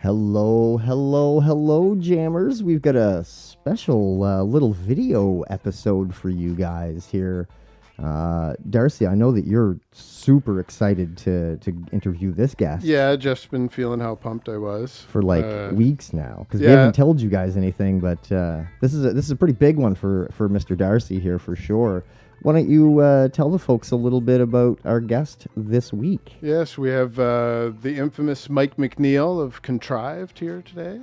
Hello, hello, hello, jammers. We've got a special little video episode for you guys here. Darcy, I know that you're super excited to interview this guest Yeah, Jeff's been feeling how pumped I was. for like weeks now because we yeah. haven't told you guys anything, but this is a pretty big one for Mr. Darcy here for sure. Why don't you tell the folks a little bit about our guest this week? Yes, we have the infamous Mike MacNeil of Contrived here today,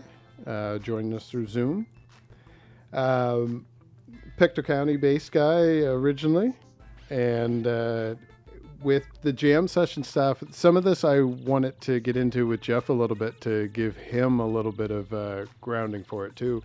joining us through Zoom. Pictou County-based guy originally, and with the jam session stuff, some of this I wanted to get into with Jeph a little bit to give him a little bit of grounding for it too.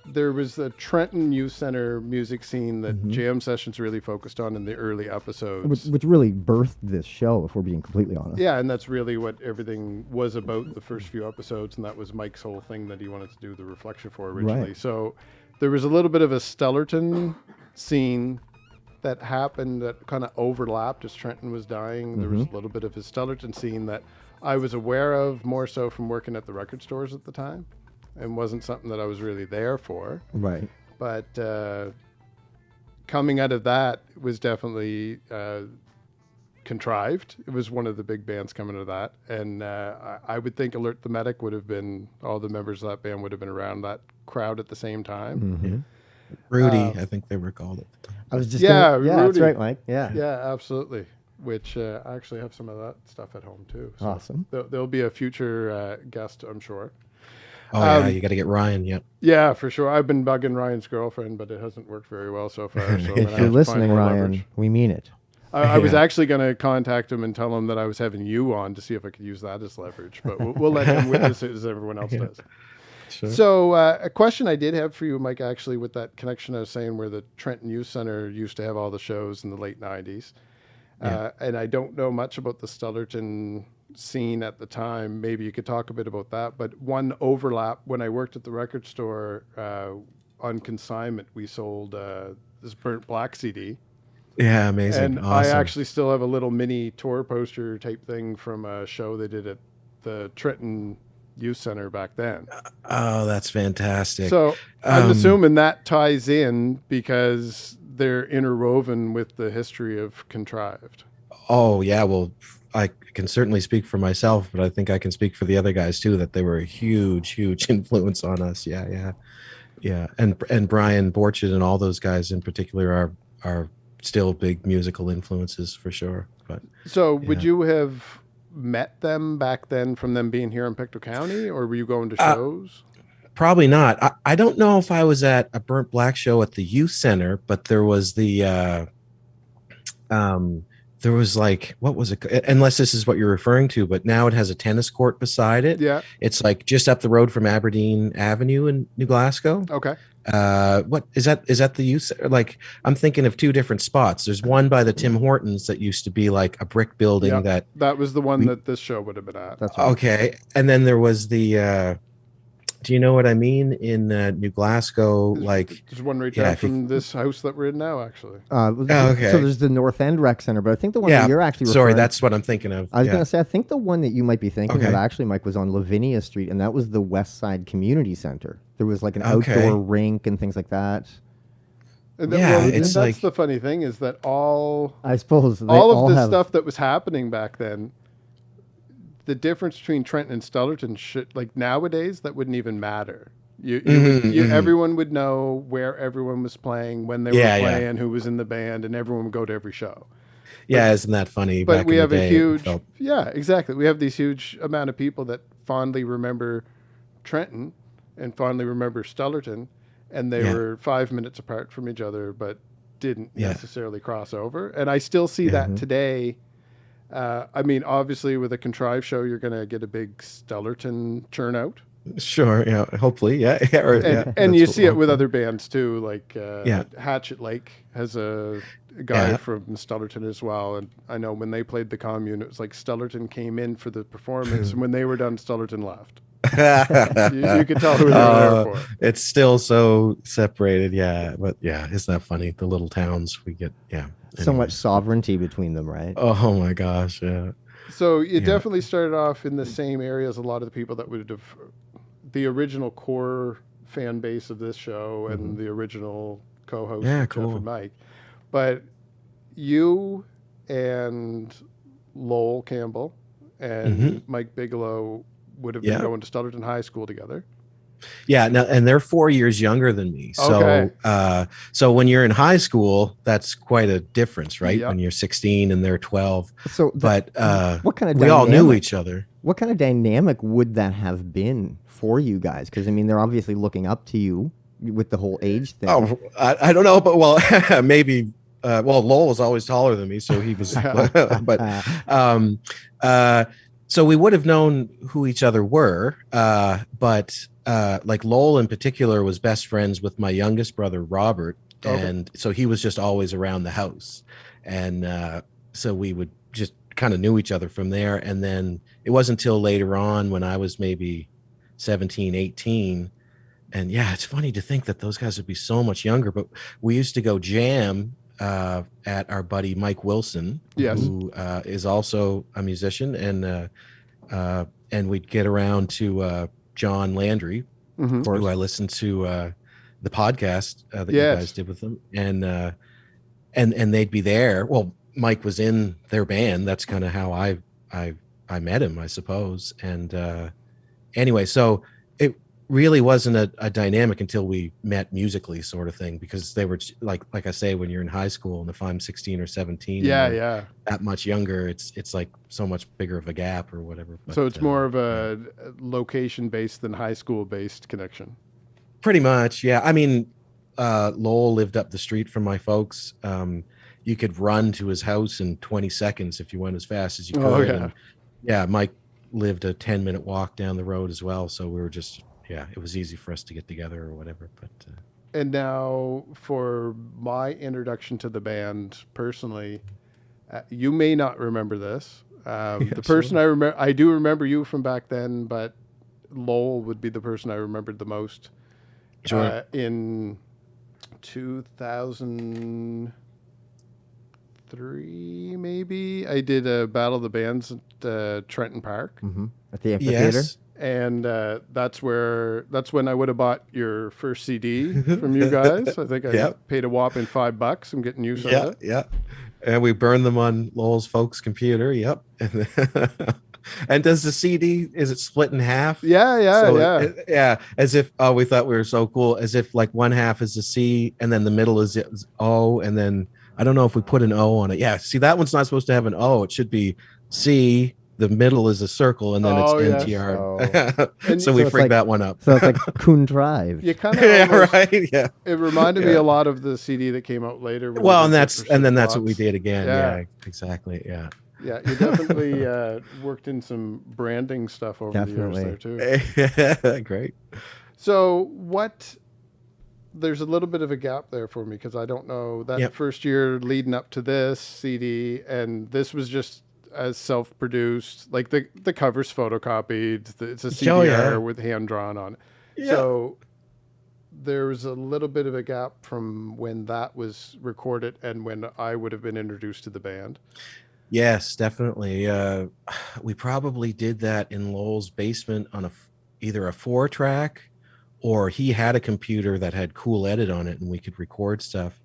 There was the Trenton Youth Center music scene that jam sessions really focused on in the early episodes. Which really birthed this show, if we're being completely honest. Yeah, and that's really what everything was about the first few episodes, and that was Mike's whole thing that he wanted to do the reflection for originally. Right. So there was a little bit of a Stellarton scene that happened that kind of overlapped as Trenton was dying. There was a little bit of his Stellarton scene that I was aware of more so from working at the record stores at the time, and wasn't something that I was really there for. Right. But coming out of that was definitely Contrived. It was one of the big bands coming out of that. And I would think Alert the Medic would have been, all the members of that band would have been around that crowd at the same time. Rudy, I think they were called at the time. I was just Yeah, gonna, that's Rudy. right, Mike. Yeah. Yeah, absolutely. Which I actually have some of that stuff at home too. So Awesome. There'll be a future guest, I'm sure. Oh yeah, you got to get Ryan. Yep. Yeah, for sure. I've been bugging Ryan's girlfriend, but it hasn't worked very well so far. So I'm gonna If have you're to find listening, more Ryan, leverage. we mean it. I was actually going to contact him and tell him that I was having you on to see if I could use that as leverage, but we'll let him witness it as everyone else does. Sure. So a question I did have for you, Mike, actually, with that connection I was saying where the Trenton Youth Center used to have all the shows in the late 90s. And I don't know much about the Stellarton scene at the time. Maybe you could talk a bit about that. But one overlap, when I worked at the record store on consignment, we sold this Burnt Black CD. Yeah, amazing. And Awesome. I actually still have a little mini tour poster type thing from a show they did at the Trenton Youth Center back then. Oh, that's fantastic. So I'm assuming that ties in because they're interwoven with the history of Contrived. Oh yeah, well, I can certainly speak for myself, but I think I can speak for the other guys too. That they were a huge influence on us. Yeah. And Brian Borchardt and all those guys in particular are still big musical influences for sure. But So would you have met them back then from them being here in Pictou County, or were you going to shows? probably not. I don't know if I was at a Burnt Black show at the youth center, but there was the there was like, what was it? Unless this is what you're referring to, but now it has a tennis court beside it. Yeah. It's like just up the road from Aberdeen Avenue in New Glasgow. Okay. What is that? Is that the youth? Like, I'm thinking of two different spots. There's one by the Tim Hortons that used to be like a brick building Yep. That was the one that this show would have been at. That's right. okay. And then there was the do you know what I mean, in New Glasgow? Like, There's one right Yeah, down if you- from this house that we're in now, actually. okay. So there's the North End Rec Center, but I think the one yeah, that you're actually sorry, referring that's what I'm thinking of. I was Yeah. going to say, I think the one that you might be thinking of Okay. actually, Mike, was on Lavinia Street, and that was the West Side Community Center. There was like an Okay. outdoor rink and things like that. And Yeah, and it's that's like- the funny thing is that all I suppose they of the have, stuff that was happening back then, the difference between Trenton and Stellarton should, like nowadays, that wouldn't even matter. Everyone would know where everyone was playing, when they were Yeah, yeah. playing, who was in the band, and everyone would go to every show. Yeah, isn't that funny? But Back we in the have a day, it huge, felt- yeah, exactly. We have these huge amount of people that fondly remember Trenton and fondly remember Stellarton, and they Yeah. were 5 minutes apart from each other, but didn't Yeah. necessarily cross over. And I still see that today. I mean, obviously, with a Contrived show, you're going to get a big Stellarton turnout. Sure. Yeah. Hopefully. Yeah. Yeah. Or, And, yeah and that's you what see it we're with hoping. other bands too, like Yeah. Hatchet Lake has a guy Yeah. from Stellarton as well. And I know when they played the Commune, it was like Stellarton came in for the performance, and when they were done, Stellarton left. You could tell who they were there for. It's still so separated. Yeah. But yeah, isn't that funny? The little towns we get. Yeah. so much sovereignty between them, right? Oh my gosh. Yeah. So it Yeah. definitely started off in the same area as a lot of the people that would have the original core fan base of this show and the original co-hosts Yeah, with Jeph cool. and Mike. But you and Lowell Campbell and Mike Bigelow would have been Yeah. going to Stutterton High School together. Yeah, no, and they're 4 years younger than me. Okay. So when you're in high school, that's quite a difference, right? Yep. When you're 16 and they're 12. So, But what kind of we all knew dynamic- each other. What kind of dynamic would that have been for you guys? Because I mean, they're obviously looking up to you with the whole age thing. Oh, I don't know, but well, maybe. Well, Lowell was always taller than me, so he was. But so we would have known who each other were. But like Lowell in particular was best friends with my youngest brother Robert, and so he was just always around the house, and so we would just kind of knew each other from there. And then it wasn't until later on when I was maybe 17, 18. And yeah, it's funny to think that those guys would be so much younger, but we used to go jam at our buddy Mike Wilson, who is also a musician, and we'd get around to John Landry, who I listened to the podcast that you guys did with them, and they'd be there. Well, Mike was in their band. That's kind of how I met him, I suppose. And anyway, so it really wasn't a dynamic until we met musically, sort of thing, because they were like I say, when you're in high school, and if I'm 16 or 17, that much younger, it's like so much bigger of a gap or whatever. But, so it's more of a location based than high school based connection. Pretty much, yeah. I mean, Lowell lived up the street from my folks. You could run to his house in 20 seconds if you went as fast as you could. Oh, yeah. And yeah, Mike lived a 10-minute walk down the road as well, so we were just it was easy for us to get together or whatever. But and now for my introduction to the band personally, you may not remember this. The person I do remember you from back then, but Lowell would be the person I remembered the most. Sure. In 2003, maybe, I did a Battle of the Bands at Trenton Park. At the amphitheater. Yes. And that's when I would have bought your first CD from you guys. I think I paid a whopping $5. I'm getting used to it. Yeah. And we burned them on Lowell's folks' computer. Yep. And does the CD, is it split in half? Yeah. As if, we thought we were so cool. As if like one half is a C and then the middle is O. And then I don't know if we put an O on it. Yeah. See, that one's not supposed to have an O. It should be C. The middle is a circle, and then it's NTR. So we freaked that one up. So it's like Contrived. You kind of right. Yeah. It reminded me a lot of the CD that came out later. Well, and that's what we did again. Yeah, exactly. Yeah. Yeah, you definitely worked in some branding stuff over the years there too. Great. So there's a little bit of a gap there for me because I don't know that first year leading up to this CD, and this was just as self-produced, like the cover's photocopied. It's a CDR with hand drawn on it. Yeah. So there was a little bit of a gap from when that was recorded and when I would have been introduced to the band. Yes, definitely. We probably did that in Lowell's basement on either a 4-track, or he had a computer that had Cool Edit on it and we could record stuff.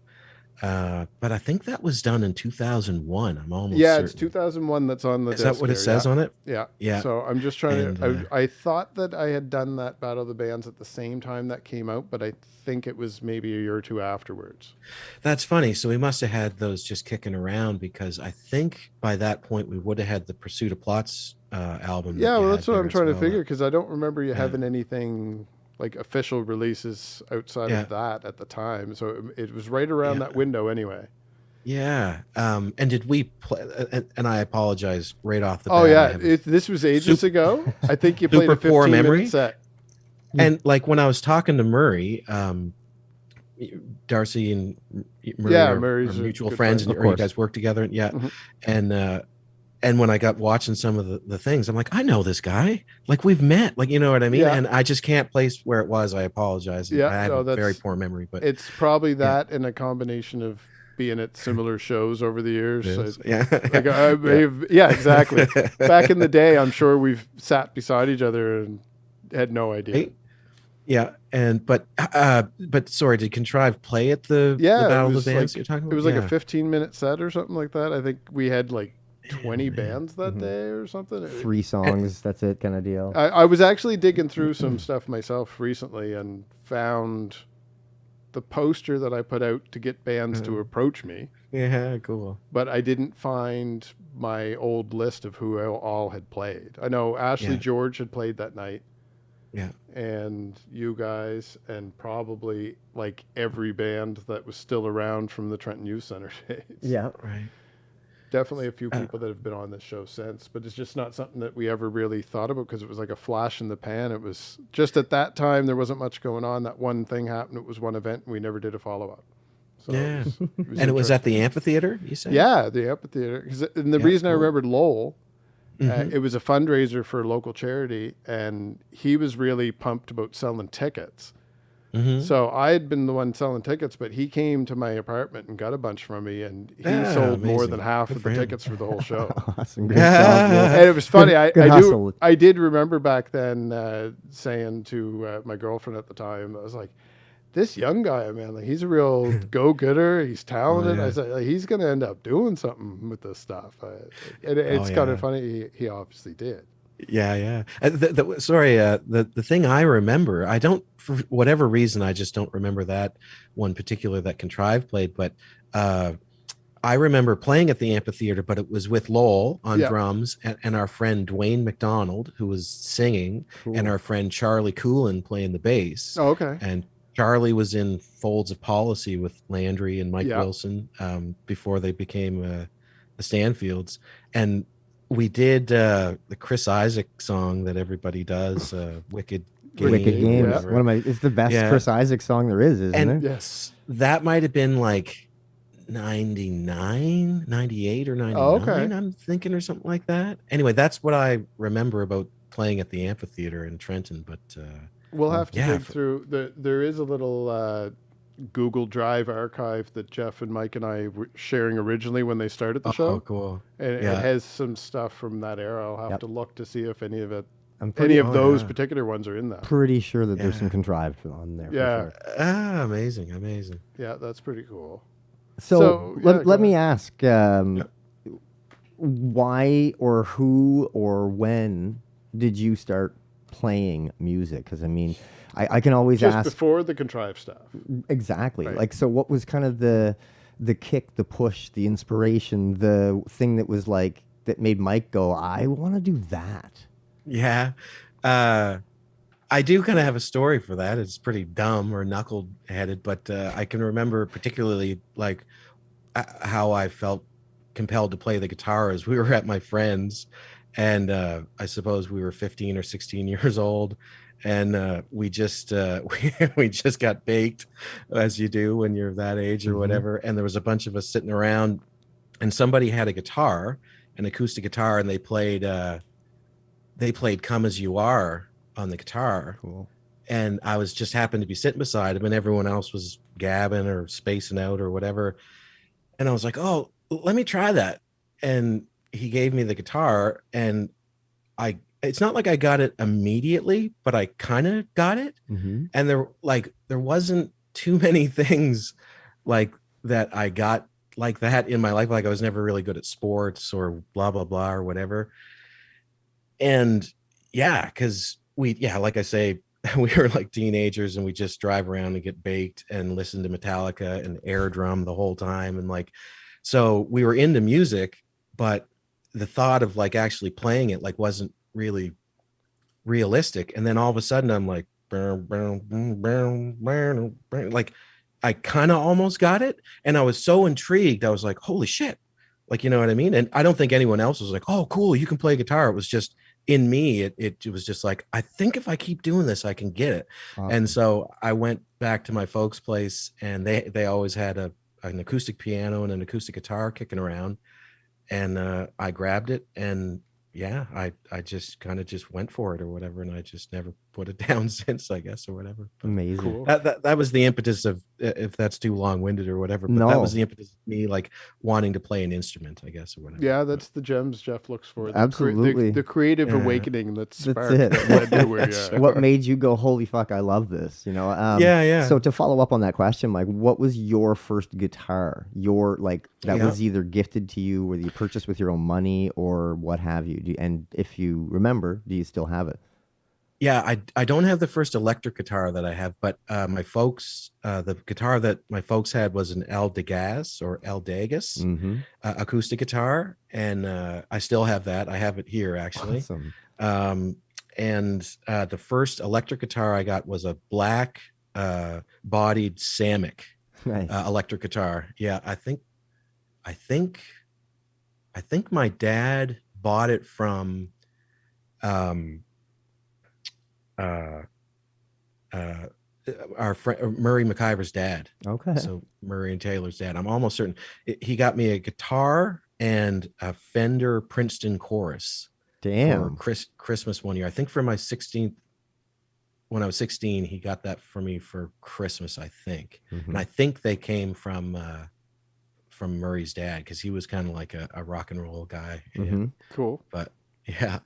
But I think that was done in 2001. I'm almost certain. It's 2001 that's on the disc. Is that what it says on it? Yeah. So I'm just trying to... I thought that I had done that Battle of the Bands at the same time that came out, but I think it was maybe a year or two afterwards. That's funny. So we must have had those just kicking around, because I think by that point we would have had the Pursuit of Plots album. Yeah, well, that's what I'm trying to figure, because I don't remember you having anything... like official releases outside of that at the time. So it was right around that window anyway. Yeah. And did we play, and I apologize right off the bat. Oh yeah. This was ages ago. I think you played a 15-minute set. And like when I was talking to Murray, Darcy and Murray are mutual friends, and you guys work together. Yeah. Mm-hmm. And when I got watching some of the things, I'm like, I know this guy. Like, we've met. Like, you know what I mean? Yeah. And I just can't place where it was. I apologize. I have a very poor memory. But it's probably that and a combination of being at similar shows over the years. So, Yeah. like yeah, exactly. Back in the day, I'm sure we've sat beside each other and had no idea. Right? Yeah, but sorry, did Contrived play at the Yeah, Battle of the Bands you're talking it about? was like a Yeah. 15-minute set or something like that. I think we had like 20 Man. bands that day or something. 3 songs, that's it, kind of deal. I was actually digging through some stuff myself recently and found the poster that I put out to get bands to approach me, Yeah, cool. but I didn't find my old list of who all had played. I know Ashley Yeah. George had played that night, Yeah. and you guys, and probably like every band that was still around from the Trenton Youth Center days. Yeah. Right. Definitely a few people that have been on this show since, but it's just not something that we ever really thought about because it was like a flash in the pan. It was just at that time, there wasn't much going on. That one thing happened. It was one event, and we never did a follow up. So Yeah. it was And it was at interesting. the amphitheater, you said? Yeah, the amphitheater. And the Yeah, reason I cool. remembered Lowell, Mhm. it was a fundraiser for a local charity, and he was really pumped about selling tickets. Mhm. So I had been the one selling tickets, but he came to my apartment and got a bunch from me, and he Ah, sold more amazing. than half Good of for the him. tickets for the whole show. Awesome. Good job, Will. And it was funny. Good hustle. I did remember back then saying to my girlfriend at the time, I was like, "This young guy, man, like he's a real go-getter. He's talented." Oh, yeah. I said, like, "He's going to end up doing something with this stuff." And it's kind yeah. of funny. He obviously did. Yeah. Sorry, the thing I remember, I don't, for whatever reason, I just don't remember that one particular that Contrived played, but I remember playing at the amphitheater, but it was with Lowell on Yeah. drums and our friend Dwayne McDonald, who was singing, and Cool. our friend Charlie Coolin playing the bass. Oh, okay. And Charlie was in Folds of Policy with Landry and Mike Yeah. Wilson before they became the Stanfields. And we did the Chris Isaac song that everybody does, Wicked Game. Wicked Game, Games. yeah. One of my. It's the best Yeah. Chris Isaac song there is, isn't And it? Yes. that might have been like 99, 98 or 99, okay. I'm thinking, or something like that. Anyway, that's what I remember about playing at the amphitheater in Trenton. But We'll have to yeah, dig through. There is a little Google Drive archive that Jeph and Mike and I were sharing originally when they started the oh, show, cool. and Yeah. it has some stuff from that era. I'll have Yep. to look to see if any of it, I'm any of Oh, those yeah. particular ones are in that. pretty sure that there's Yeah. some Contrived on there. Yeah. For sure. Amazing. Yeah, that's pretty cool. So, So, yeah, let go me ask, why or who or when did you start playing music? Because I mean, I can always Just ask before the Contrived stuff. exactly. Right. Like, so what was kind of the kick, the push, the inspiration, the thing that was like that made Mike go, I want to do that. Yeah. I do kind of have a story for that. It's pretty dumb or knuckle-headed, but I can remember particularly like how I felt compelled to play the guitar as we were at my friend's, and I suppose we were 15 or 16 years old, and we just we just got baked, as you do when you're that age or Mhm. whatever. And there was a bunch of us sitting around, and somebody had a guitar, an acoustic guitar, and they played "Come As You Are" on the guitar. Cool. And I was just happened to be sitting beside him, and everyone else was gabbing or spacing out or whatever. And I was like, "Oh, let me try that." And he gave me the guitar, and it's not like I got it immediately, but I kind of got it. Mm-hmm. And there wasn't too many things like that I got like that in my life. Like I was never really good at sports or blah blah blah or whatever. And yeah, because like I say, we were like teenagers and we just drive around and get baked and listen to Metallica and air drum the whole time. And like, so we were into music, but the thought of like actually playing it like wasn't really realistic. And then all of a sudden I'm like, like I kind of almost got it. And I was so intrigued. I was like, holy shit. Like, you know what I mean? And I don't think anyone else was like, oh, cool, you can play guitar. It was just in me. It was just like, I think if I keep doing this, I can get it. Awesome. And so I went back to my folks' place, and they always had an acoustic piano and an acoustic guitar kicking around. And I grabbed it, and yeah, I just kind of just went for it or whatever. And I just never put it down since, I guess, or whatever. But Amazing. Cool. that was the impetus of, if that's too long-winded or whatever, but that was the impetus of me like wanting to play an instrument, I guess, or whatever. Yeah, that's the gems Jeph looks for. Absolutely. The creative Yeah. awakening that That's sparked it. that led to where you are. What made you go, holy fuck, I love this? Yeah. So to follow up on that question, like, what was your first guitar? That was either gifted to you, or you purchased with your own money, or what have you? And if you remember, do you still have it? Yeah, I don't have the first electric guitar that I have, but my folks, the guitar that my folks had was an El Degas or El Degas Mm-hmm. acoustic guitar, and I still have that. I have it here actually. Awesome. And the first electric guitar I got was a black bodied Samick Nice. electric guitar. Yeah, I think my dad bought it from uh, our friend Murray McIver's dad. Okay. So Murray and Taylor's dad. I'm almost certain he got me a guitar and a Fender Princeton chorus Damn. for Christmas one year. I think for my 16th, when I was 16, he got that for me for Christmas, I think. Mm-hmm. And I think they came from Murray's dad, because he was kind of like a rock and roll guy. Mm-hmm. Cool. But yeah.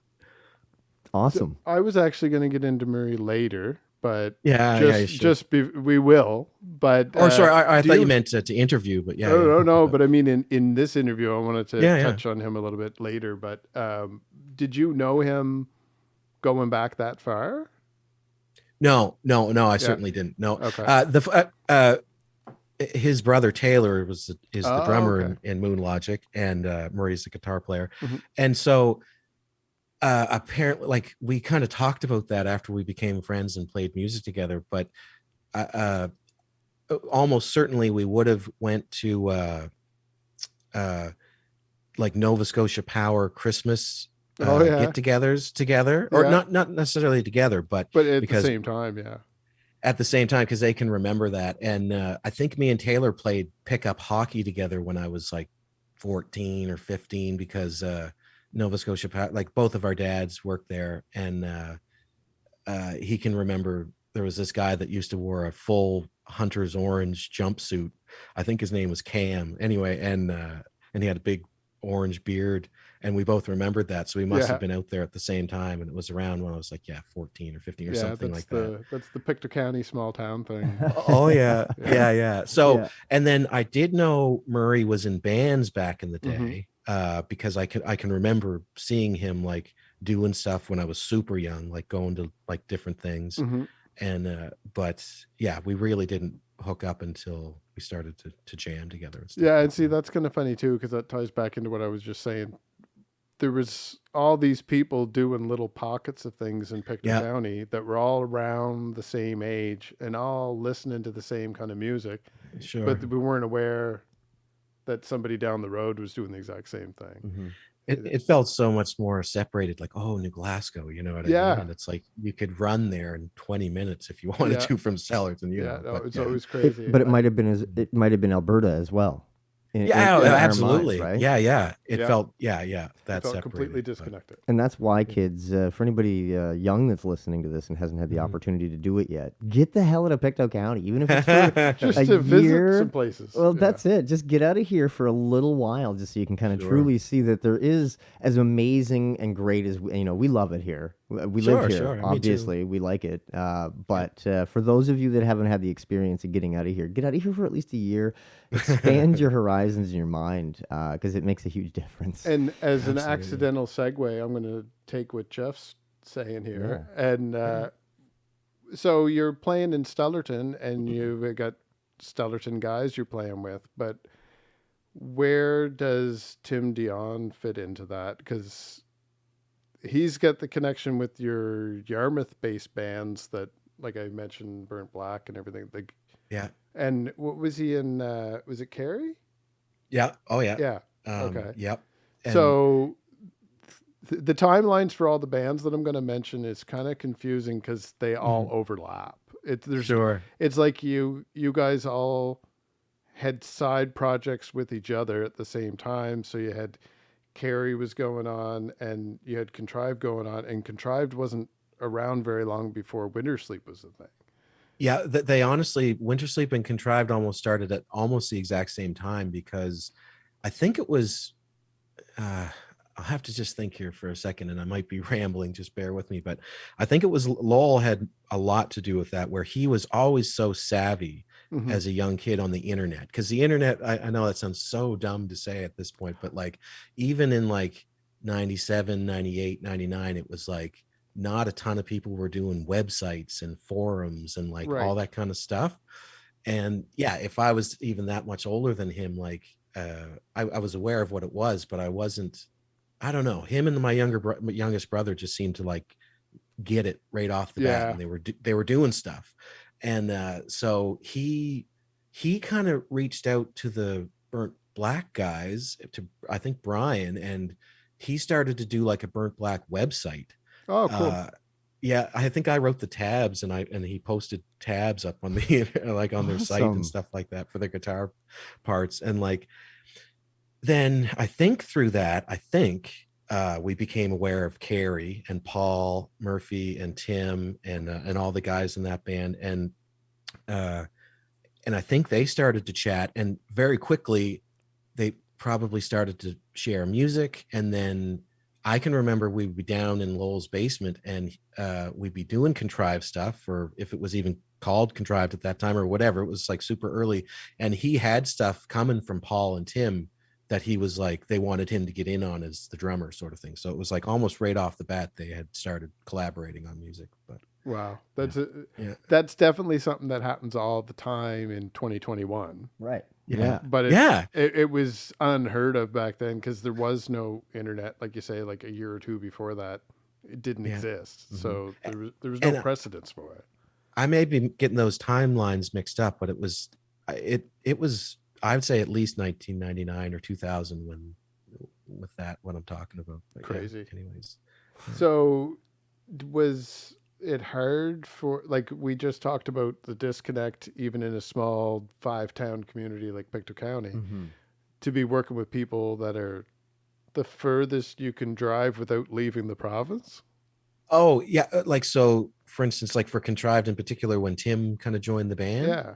Awesome. So I was actually going to get into Murray later, but we will. But sorry, I thought you meant to interview, but yeah. No. But I mean, in this interview, I wanted to touch on him a little bit later. But did you know him going back that far? No. I certainly didn't. No. Okay. His brother Taylor is the drummer okay. in Moon Logic, and Murray's the guitar player, Mm-hmm. and so apparently, like, we kind of talked about that after we became friends and played music together. But almost certainly we would have went to like Nova Scotia Power Christmas get-togethers together, or not necessarily together, but at the same time, at the same time, because they can remember that. And I think me and Taylor played pickup hockey together when I was like 14 or 15, because Nova Scotia, like, both of our dads worked there, and he can remember there was this guy that used to wear a full hunter's orange jumpsuit. I think his name was Cam. Anyway, and he had a big orange beard, and we both remembered that. So we must have been out there at the same time, and it was around when I was like 14 or 15 or something like that. That's the Pictou County small town thing. Oh yeah. So and then I did know Murray was in bands back in the day, because I can remember seeing him like doing stuff when I was super young, like going to like different things. And but yeah, we really didn't hook up until we started to jam together and stuff. And see, that's kind of funny too, because that ties back into what I was just saying. There was all these people doing little pockets of things in Pictou County that were all around the same age and all listening to the same kind of music. Sure. But we weren't aware that somebody down the road was doing the exact same thing. It felt so much more separated, like, oh, New Glasgow, you know what I mean? And it's like you could run there in 20 minutes if you wanted to from Sellerton, you know. It's always crazy. But it might have been Alberta as well. Absolutely. Minds, right? It felt that's completely disconnected. And that's why, kids, for anybody young that's listening to this and hasn't had the opportunity to do it yet, get the hell out of Pictou County, even if it's for just a to year. Visit some places. Well, that's it. Just get out of here for a little while, just so you can kind of truly see that there is as amazing and great as we love it here. We live here, obviously. We like it. But for those of you that haven't had the experience of getting out of here, get out of here for at least a year. Expand your horizons in your mind, because it makes a huge difference. And as an accidental segue, I'm going to take what Jeff's saying here. And so you're playing in Stellarton, and you've got Stellarton guys you're playing with. But where does Tim Dion fit into that? Because he's got the connection with your Yarmouth-based bands that, like I mentioned, Burnt Black and everything. And what was he in? Was it Carrie? Yeah. Oh, yeah. Yeah. Okay. Yep. And so the timelines for all the bands that I'm going to mention is kind of confusing because they all overlap. It's like you guys all had side projects with each other at the same time. So you had Carrie was going on, and you had Contrived going on, and Contrived wasn't around very long before Winter Sleep was a thing. Yeah, they honestly, Winter Sleep and Contrived almost started at almost the exact same time, because I think it was, I'll have to just think here for a second, and I might be rambling, just bear with me, but I think it was Lowell had a lot to do with that, where he was always so savvy Mm-hmm. as a young kid on the internet. Because the internet, I know that sounds so dumb to say at this point, but like even in like 97, 98, 99, it was like not a ton of people were doing websites and forums and like all Right. that kind of stuff. And yeah, if I was even that much older than him, like I was aware of what it was, but I wasn't, I don't know, him and my youngest brother just seemed to like get it right off the bat, Yeah. and they were doing stuff. And so he kind of reached out to the Burnt Black guys, to I think Brian, and he started to do like a Burnt Black website. Oh, cool. Yeah, I think I wrote the tabs, and he posted tabs up on the like on their site Awesome. and stuff like that for their guitar parts. And like then I think through that, we became aware of Carrie and Paul Murphy and Tim and all the guys in that band. And I think they started to chat, and very quickly they probably started to share music. And then I can remember we'd be down in Lowell's basement, and we'd be doing Contrived stuff, or if it was even called Contrived at that time or whatever, it was like super early. And he had stuff coming from Paul and Tim that he was like, they wanted him to get in on as the drummer, sort of thing. So it was like almost right off the bat, they had started collaborating on music. But Wow. yeah. That's definitely something that happens all the time in 2021. Right. Yeah. But Yeah. it was unheard of back then, because there was no internet, like you say, like a year or two before that, it didn't exist. So there was no precedence for it. I may be getting those timelines mixed up, but it was I would say at least 1999 or 2000 with that, what I'm talking about. But Crazy. Yeah, anyways. So was it hard for, like we just talked about the disconnect, even in a small 5-town community like Pictou County, to be working with people that are the furthest you can drive without leaving the province? Oh yeah. Like, so for instance, like for Contrived in particular, when Tim kind of joined the band. Yeah.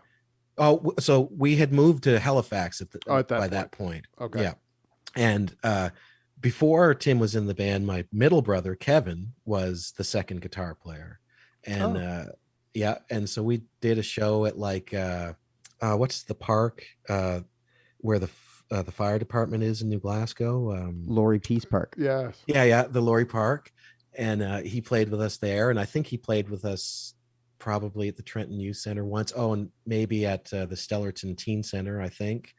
Oh, so we had moved to Halifax by that point. Okay. Yeah. And before Tim was in the band, my middle brother, Kevin, was the second guitar player. And yeah. And so we did a show at like, what's the park where the fire department is in New Glasgow? Laurie Peace Park. Yes. Yeah. The Laurie Park. And he played with us there. And I think he played with us probably at the Trenton Youth Center once. Oh, and maybe at the Stellarton Teen Center, I think.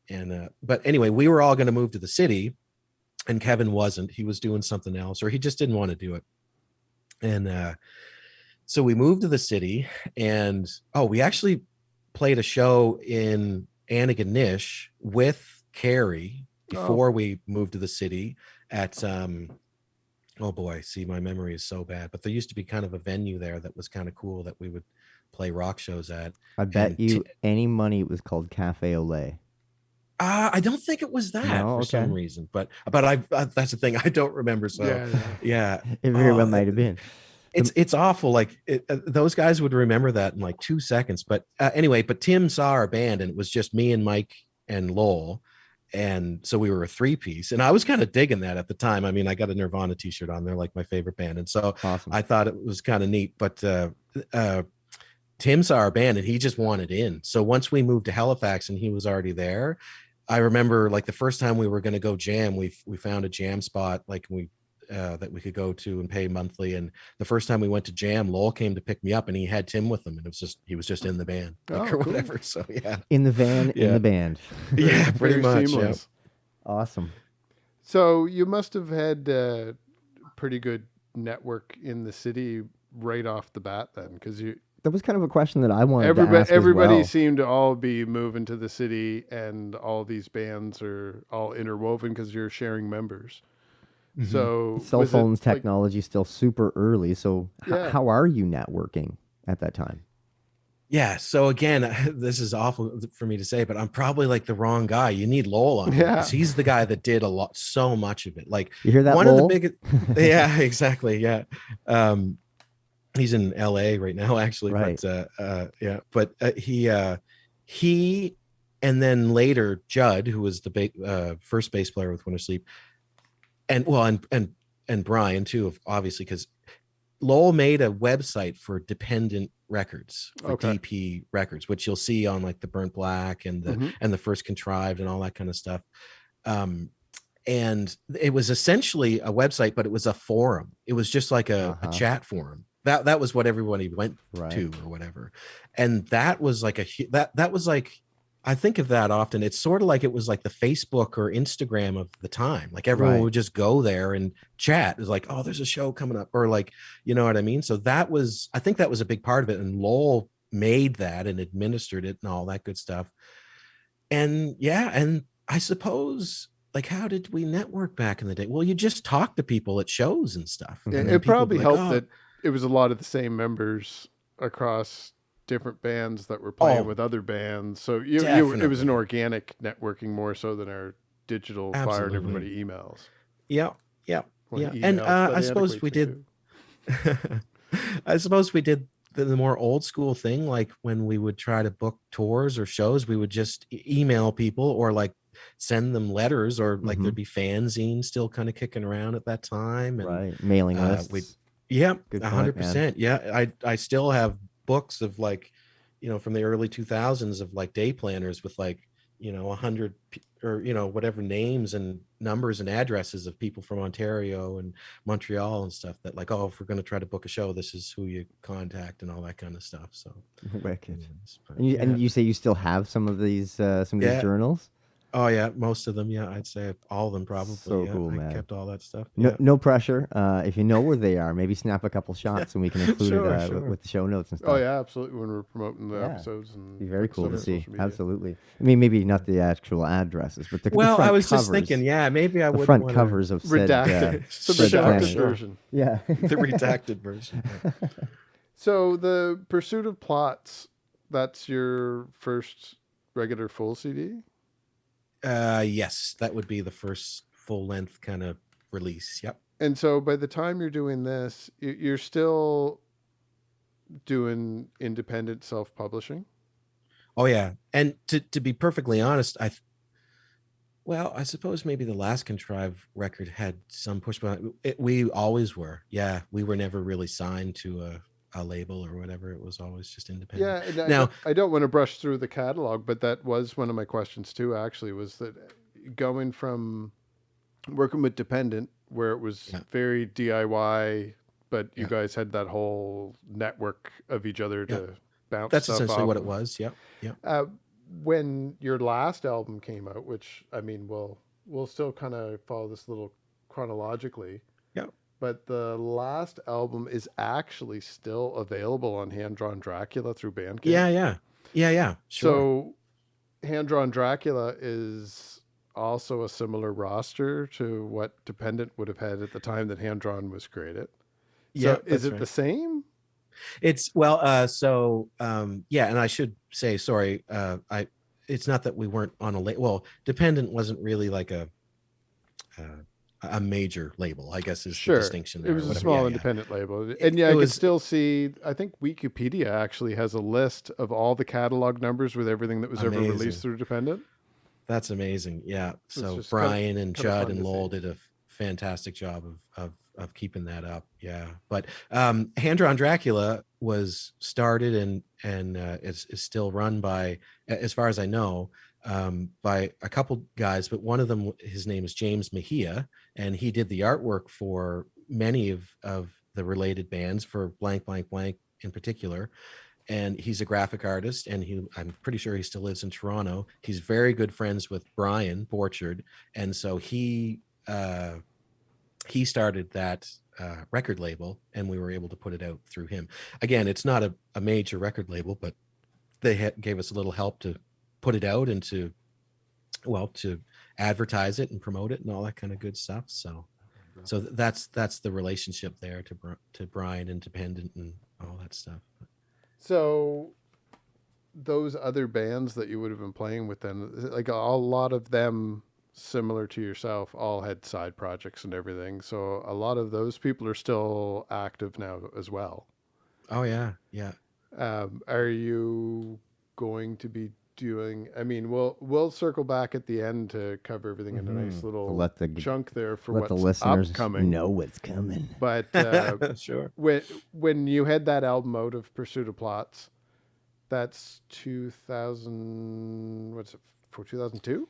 And but anyway, we were all going to move to the city, and Kevin wasn't. He was doing something else, or he just didn't want to do it. And so we moved to the city, and we actually played a show in Antigonish with Carrie before we moved to the city at oh boy, see, my memory is so bad, but there used to be kind of a venue there that was kind of cool that we would play rock shows at. I bet you any money it was called Cafe Olay. I don't think it was that for some reason, but I that's the thing, I don't remember. So yeah. It very well might have been. It's awful. Like those guys would remember that in like 2 seconds. But anyway, but Tim saw our band, and it was just me and Mike and Lowell. And so we were a 3-piece, and I was kind of digging that at the time. I mean, I got a Nirvana t-shirt on. They're like my favorite band. And so awesome. I thought it was kind of neat, but Tim saw our band, and he just wanted in. So once we moved to Halifax and he was already there, I remember like the first time we were going to go jam, we found a jam spot like that we could go to and pay monthly. And the first time we went to jam, Lowell came to pick me up, and he had Tim with him, and he was just in the band or whatever. So yeah, in the van, in the band. Yeah, pretty much. Yeah. Awesome. So you must have had a pretty good network in the city right off the bat then, because that was kind of a question that I wanted to ask everybody as well. seemed to all be moving to the city, and all these bands are all interwoven because you're sharing members. So cell phones technology still super early. So how are you networking at that time? Yeah. So again, this is awful for me to say, but I'm probably like the wrong guy. You need Lowell on because he's the guy that did so much of it. Like you hear that, one Lowell? of the biggest. Yeah, exactly. Yeah. He's in LA right now, actually. Right. Yeah, but he, and then later Judd, who was the first bass player with Winter Sleep, and well, and Brian too, obviously, because Lowell made a website for Dependent Records, for Okay. DP Records, which you'll see on like the Burnt Black and the first Contrived and all that kind of stuff. And it was essentially a website, but it was a forum. It was just like a chat forum. That was what everybody went to or whatever. And that was like that was like, I think of that often. It's sort of like it was like the Facebook or Instagram of the time. Like everyone would just go there and chat. It was like, oh, there's a show coming up, or like, you know what I mean? So I think that was a big part of it. And Lowell made that and administered it and all that good stuff. And yeah, and I suppose, like, how did we network back in the day? Well, you just talk to people at shows and stuff. And It probably helped that it was a lot of the same members across different bands that were playing with other bands. So it was an organic networking more so than our digital fired everybody emails. Yeah. And I suppose we did. I suppose we did the more old school thing, like when we would try to book tours or shows, we would just email people or like send them letters, or like there'd be fanzines still kind of kicking around at that time, and mailing lists. 100%. Yeah, I still have books of like, you know, from the early 2000s of like day planners with like, you know, 100 or, you know, whatever names and numbers and addresses of people from Ontario and Montreal and stuff, that like, oh, if we're going to try to book a show, this is who you contact and all that kind of stuff. So wicked. And you say you still have some of these journals? Oh yeah, most of them. Yeah, I'd say all of them probably. So cool, man. I kept all that stuff. No pressure. If you know where they are, maybe snap a couple shots and we can include it with the show notes and stuff. Oh yeah, absolutely. When we're promoting the episodes, and be very cool to see. Absolutely. I mean, maybe not the actual addresses, but the front I was covers, just thinking, maybe I would. The front covers of said redacted, the redacted version. Yeah, the redacted version. So the Pursuit of Plots, that's your first regular full CD? Yes, that would be the first full-length kind of release. Yep. And so by the time you're doing this, you're still doing independent self-publishing? Oh yeah, and to be perfectly honest, I suppose maybe the last Contrived record had some push, but we always were. Yeah, we were never really signed to a label or whatever. It was always just independent. Yeah. Now, I don't want to brush through the catalog, but that was one of my questions too, actually, was that going from working with Dependent, where it was very DIY, but you guys had that whole network of each other to bounce That's stuff essentially off what of. it was. Yep. When your last album came out, which, I mean, we'll still kind of follow this a little chronologically. Yeah. But the last album is actually still available on Hand Drawn Dracula through Bandcamp. Yeah. Sure. So Hand Drawn Dracula is also a similar roster to what Dependent would have had at the time that Hand Drawn was created. So is it the same? It's and I should say, sorry, it's not that we weren't on a label. Well, Dependent wasn't really like a major label, I guess, is the distinction there. It was a small independent label. And I could still see, I think Wikipedia actually has a list of all the catalog numbers with everying that was ever released through Dependent. That's amazing. Yeah. So Brian and Judd and Lowell did a fantastic job of keeping that up. Yeah. But Hand Drawn Dracula was started and is still run by, as far as I know, by a couple guys, but one of them, his name is James Mejia, and he did the artwork for many of the related bands, for blank blank blank in particular. And he's a graphic artist, and I'm pretty sure he still lives in Toronto. He's very good friends with Brian Borchard, and so he started that record label, and we were able to put it out through him. Again, it's not a major record label, but they gave us a little help to put it out and to advertise it and promote it and all that kind of good stuff. So that's the relationship there to Brian Independent and all that stuff. So those other bands that you would have been playing with then, like a lot of them similar to yourself, all had side projects and everything. So a lot of those people are still active now as well. Oh yeah, yeah. Are you going to be doing? I mean, we'll circle back at the end to cover everything in a nice To little let the chunk there for let the what's listeners upcoming. know what's coming. But Sure. when you had that album out of Pursuit of Plots, that's 2000. What's it for? 2002.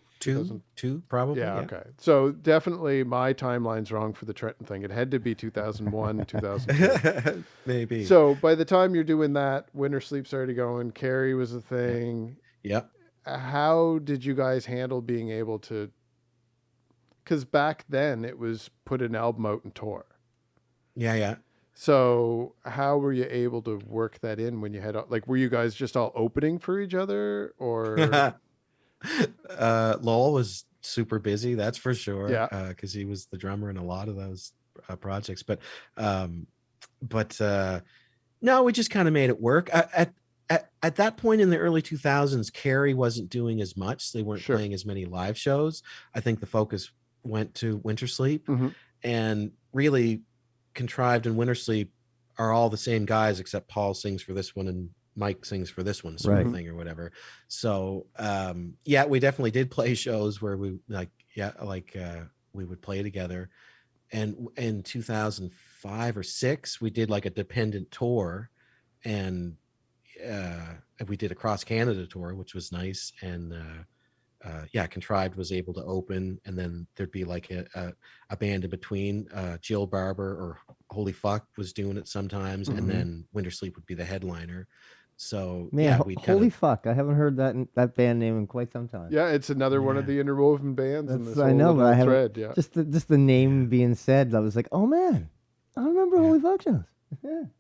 Two, probably. Yeah, Yeah. okay. So definitely my timeline's wrong for the Trenton thing. It had to be 2001, 2002. Maybe. So by the time you're doing that, Winter Sleep's already going. Carrie was a Yeah. thing. Yep. How did you guys handle being able to? Because back then it was put an album out and tour. Yeah, yeah. So how were you able to work that in when you had like were you guys just all opening for each other or Lowell was super busy, that's for sure, yeah because he was the drummer in a lot of those projects. Um, but no, we just kind of made it work. At that point in the early 2000s, Carrie wasn't doing as much. They weren't sure playing as many live shows. I think the focus went to Winter Sleep, hmm and really, Contrived and Winter Sleep are all the same guys, except Paul sings for this one and Mike sings for this one, sort of Right. thing, or whatever. So yeah, we definitely did play shows where we we would play together. And in 2005 or six, we did like a dependent tour, and we did a cross Canada tour, which was nice. And yeah, Contrived was able to open, and then there'd be like a band in between. Jill Barber or Holy Fuck was doing it sometimes, and hmm then Winter Sleep would be the headliner. So Man, yeah, we'd kind holy of fuck! I haven't heard that band name in quite some time. yeah it's another one of yeah the interwoven bands in That's this I whole know, but little I haven't. thread yeah Just the name yeah being said, I was like, oh man, I remember yeah Holy Fuck Jones.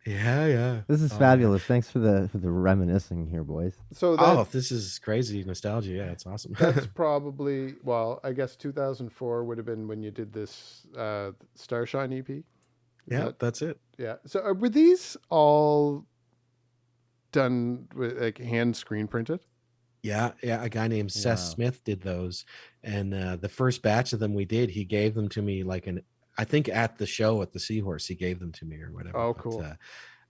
Yeah, yeah. this is Oh yeah. fabulous. Thanks for the reminiscing here, boys. so Oh, this is crazy nostalgia. Yeah, it's awesome. that's probably well I guess 2004 would have been when you did this Starshine EP is Yeah, that that's it. yeah so were these all done with like hand screen printed Yeah, yeah. A guy named Seth Wow. Smith did those, and the first batch of them we did, he gave them to me like I think at the show at the Seahorse, he gave them to me or whatever. oh But cool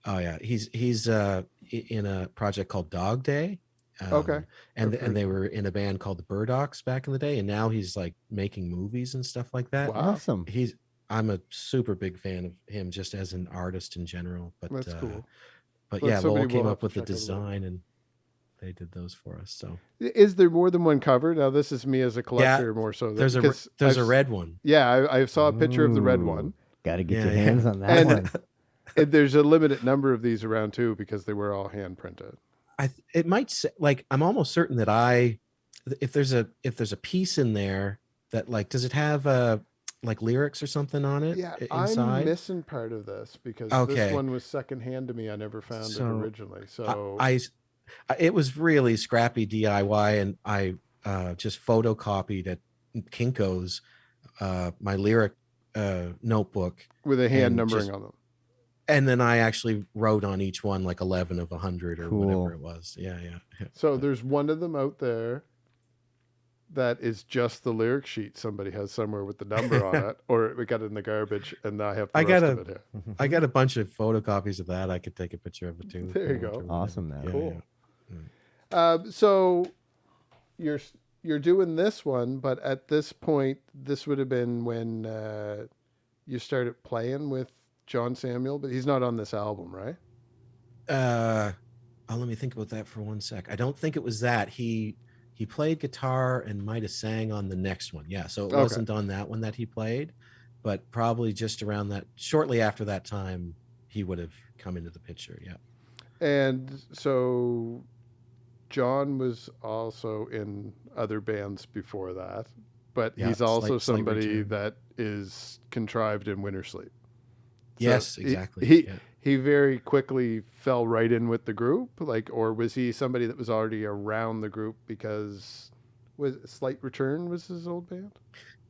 oh yeah, he's in a project called Dog Day, okay and I've and heard they of them. were in a band called the Burdocks back in the day, and now he's like making movies and stuff like that. Wow, Awesome. I'm a super big fan of him just as an artist in general. that's cool. But But yeah, Lowell somebody came will have up to with the check out a little design, more. and they did those for us. So Is there more than one cover? Now this is me as a yeah, collector more so there's because there's a red one. yeah I saw a picture of the red Ooh, one got to get Yeah, your hands on that and, one. and there's a limited number of these around too because they were all hand printed. it might say, like, I'm almost certain that if there's a piece in there that, like, does it have like lyrics or something on it Yeah, I'm inside? missing part of this because this Okay, one was secondhand to me. I never found it so originally. I, So I it was really scrappy DIY, and I just photocopied at Kinko's my lyric notebook, with a hand and numbering just on them. and then I actually wrote on each one like 11 of 100 or whatever Cool. it was. Yeah, yeah. So But there's one of them out there that is just the lyric sheet somebody has somewhere with the number on it, or we got it in the garbage, and I have the I got rest of a it here. I got a bunch of photocopies of that. I could take a picture of it too if There you you want go. or whatever. Awesome, man. Yeah, Cool. yeah. So you're you're doing this one, but at this point, this would have been when you started playing with John Samuel, but he's not on this album, right? Let me think about that for one sec. I don't think it was that. He played guitar and might have sang on the next one. Yeah, so it Okay. wasn't on that one that he played, but probably just around that, shortly after that time, he would have come into the picture. Yeah. And so John was also in other bands before that, but Yeah, he's also slight somebody return. that is contrived in Winter Sleep. So Yes, exactly. he Yeah. he very quickly fell right in with the group, like, or was he somebody that was already around the group because was Slight Return was his old band?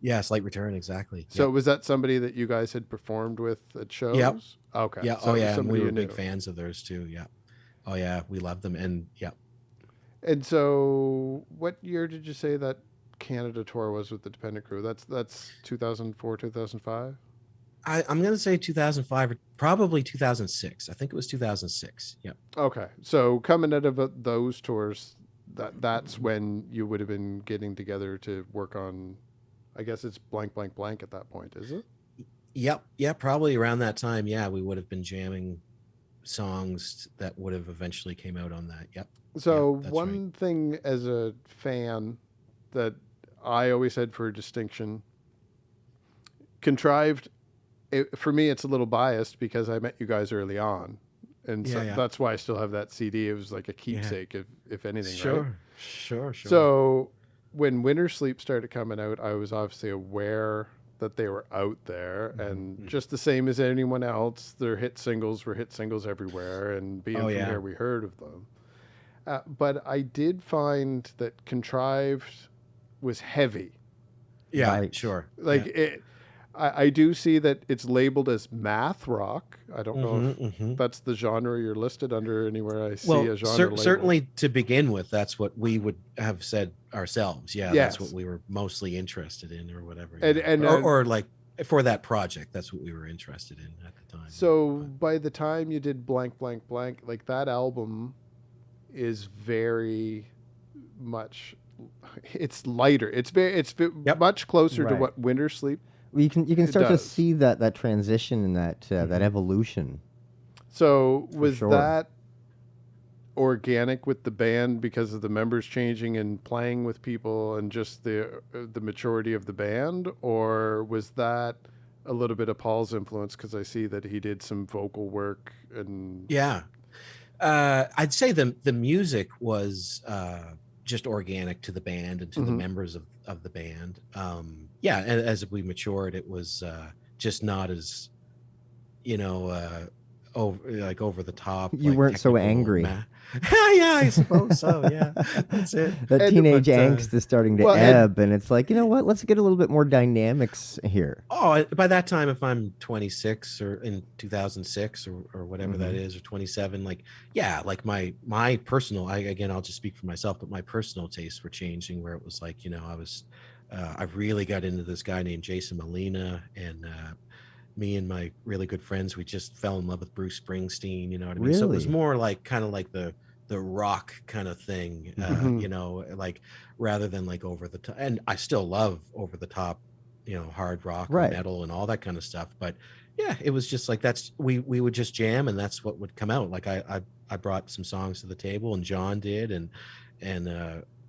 Yeah, slight return, exactly. So Yep. was that somebody that you guys had performed with at Yep. shows? Okay, Yeah. so Oh it was yeah, and we somebody were you big knew. fans of theirs too. Yeah. Oh yeah, we loved them. And yeah. And so, what year did you say that Canada tour was with the Dependent Crew? That's 2004, 2005. I'm gonna say 2005 or probably 2006. I think it was 2006. Yep. Okay, so coming out of those tours, that's when you would have been getting together to work on. I guess it's blank blank blank at that point, is it? Yep. Yeah. Probably around that time. Yeah, we would have been jamming songs that would have eventually came out on that. Yep. Yep. So That's right. one thing as a fan that I always had for distinction, contrived. For me, it's a little biased because I met you guys early on, and Yeah. so Yeah. that's why I still have that CD. It was like a Yeah. keepsake, if anything, right? Sure. Sure. Sure. So when Winter Sleep started coming out, I was obviously aware that they were out there, and Mhm. just the same as anyone else, their hit singles were hit singles everywhere, and being Oh from yeah. here, we heard of them. But I did find that Contrived was heavy. Yeah. Right. Sure. Like Yeah. it, I do see that it's labeled as math rock. I don't know Mm-hmm, if mm-hmm. that's the genre you're listed under anywhere I see Well, a genre label. certainly to begin with, that's what we would have said ourselves. Yeah, that's what Yes, we were mostly interested in, or whatever. and Yeah, and or like for that project, that's what we were interested in at the time. Yeah, so but by the time you did blank blank blank, like that album is very much. It's lighter. yep. Much closer to Right. what Winter Sleep Well, you can it start to does. see that transition and that Hmm. evolution So for was sure. that organic with the band because of the members changing and playing with people and just the maturity of the band, or was that a little bit of Paul's influence because I see that he did some vocal work and Yeah, I'd say the music was just organic to the band and to the Mhm. members of the band. Yeah, and as we matured, it was just not as over the top, You like weren't so technical angry. math. Yeah, I suppose so. Yeah, that's it. That and teenage But angst is starting to well and ebb, and it's like, you know what? Let's get a little bit more dynamics here. by that time, if I'm 26 or in 2006 or whatever that Hmm. is, or 27, like yeah, like my personal, I'll just speak for myself, but my personal tastes were changing. Where it was like I really got into this guy named Jason Molina, and me and my really good friends, we just fell in love with Bruce Springsteen, you know what I mean? So it was Really? more like kind of like the rock kind of thing, Hmm. like rather than like over the top. And I still love over the top, hard rock or Right. metal and all that kind of stuff. But yeah, it was just like we would just jam, and that's what would come out. Like I brought some songs to the table, and John did, and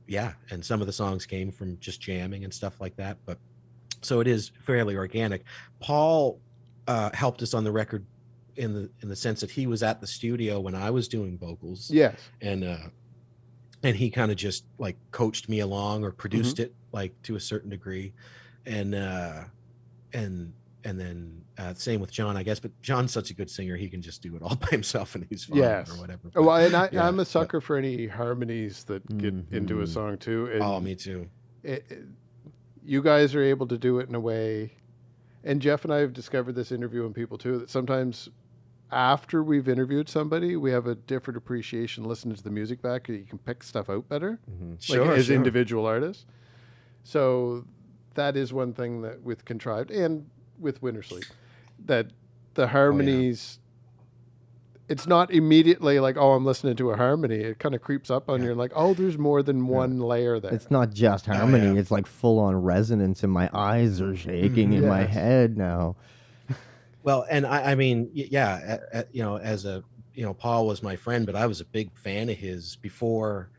yeah, and some of the songs came from just jamming and stuff like that. But so it is fairly organic. Paul helped us on the record in the sense that he was at the studio when I was doing vocals, yes. and and he kind of just like coached me along or Hmm. produced it like to a certain degree, and and and then same with John, I guess. But John's such a good singer, he can just do it all by himself, and he's fine or Yes. whatever. But Well, and yeah, I'm a but sucker for any harmonies that get into a Hmm. song too, oh, and me too. it, you guys are able to do it in a way. And Jeph and I have discovered this interviewing people too that sometimes after we've interviewed somebody, we have a different appreciation listening to the music back. You can pick stuff out better, Hmm. like Sure, as sure. individual artists. So that is one thing that with Contrived and with Winter Sleep, that the Oh yeah. harmonies, it's not immediately like, oh, I'm listening to a harmony. It kind of creeps up on Yeah. you and like, oh, there's more than Right. one layer there. It's not just Oh yeah. harmony; it's like full on resonance, and my eyes are shaking in Hmm. my Yes. head now. Well, and I mean, yeah, as Paul was my friend, but I was a big fan of his before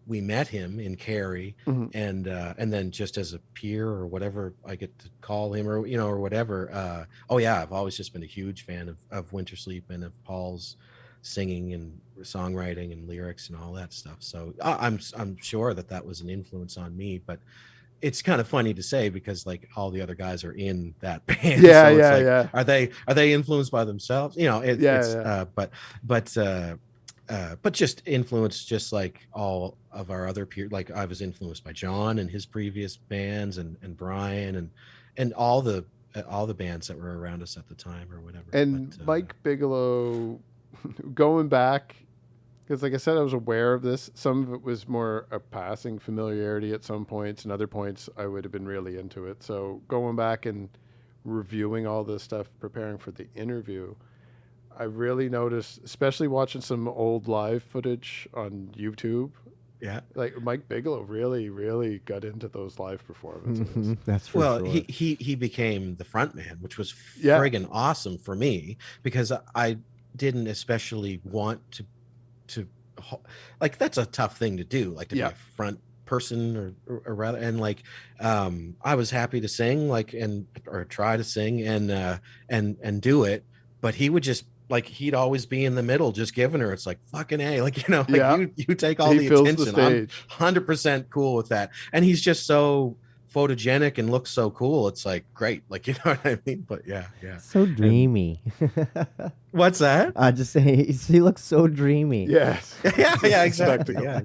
we met him in Cary, Hmm. and then just as a peer or whatever I get to call him, or whatever. Oh yeah, I've always just been a huge fan of Winter Sleep and of Paul's singing and songwriting and lyrics and all that stuff. So I'm sure that was an influence on me, but it's kind of funny to say because like all the other guys are in that band, Yeah, so it's yeah, like yeah, are they influenced by themselves, yeah, it's yeah. but but just influenced just like all of our other peers. Like I was influenced by John and his previous bands, and Brian, and all the bands that were around us at the time or whatever. But And Mike Bigelow, going back, because like I said, I was aware of this. Some of it was more a passing familiarity at some points, and other points I would have been really into it. So going back and reviewing all this stuff, preparing for the interview, I really noticed, especially watching some old live footage on YouTube, Yeah. like Mike Bigelow really, really got into those live performances. That's for Well, sure. he became the front man, which was Yeah. friggin' awesome for me because I didn't especially want to like that's a tough thing to do, like to be Yeah. a front person or rather, and like I was happy to sing like or try to sing and do it, but he would just like he'd always be in the middle just giving her, it's like fucking A, like like Yeah. you take all He the fills the attention. I'm stage. 100% cool with that, and he's just so photogenic and looks so cool, it's like great, like you know what I mean. But yeah. So And dreamy. what's that? I just say he looks so dreamy. Yes. Yeah, exactly. Spectacle. Yeah.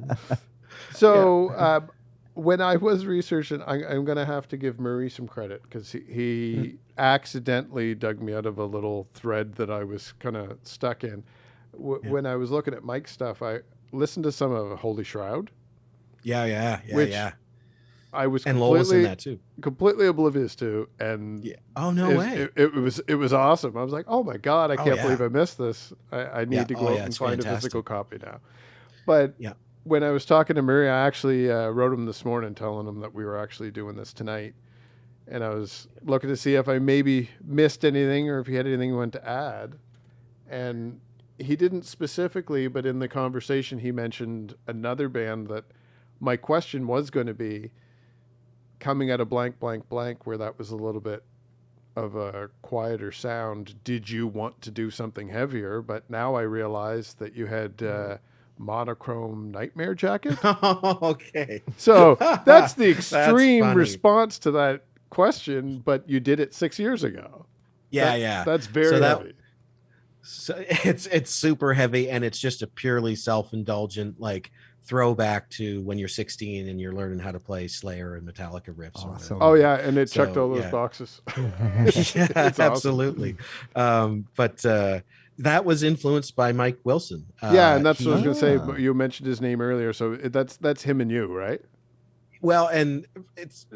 So when I was researching, I'm going to have to give Murray some credit because he accidentally dug me out of a little thread that I was kind of stuck in. When I was looking at Mike's stuff, I listened to some of Holy Shroud. Yeah. Which I was And Lowell was in that too. completely oblivious to, and Yeah. Oh no way! it was awesome. I was like, oh my god, I can't yeah. believe I missed this. I need to go out and it's find a fantastic. physical copy now. But Yeah. when I was talking to Murray, I actually wrote him this morning telling him that we were actually doing this tonight, and I was looking to see if I maybe missed anything or if he had anything he wanted to add, and he didn't specifically, but in the conversation he mentioned another band that my question was going to be coming out of blank, blank, blank, where that was a little bit of a quieter sound. Did you want to do something heavier? But now I realize that you had monochrome nightmare jacket. Okay. So that's the extreme funny. response to that question, but you did it 6 years ago. Yeah. That's very heavy. So it's super heavy, and it's just a purely self-indulgent like throwback to when you're 16 and you're learning how to play Slayer and Metallica riffs. Awesome. Oh yeah, and it checked So, all those yeah. boxes. Yeah, It's awesome. absolutely. But that was influenced by Mike Wilson. Yeah, and that's what I was going to say. Ah. You mentioned his name earlier, so that's him and you, right? Well, and it's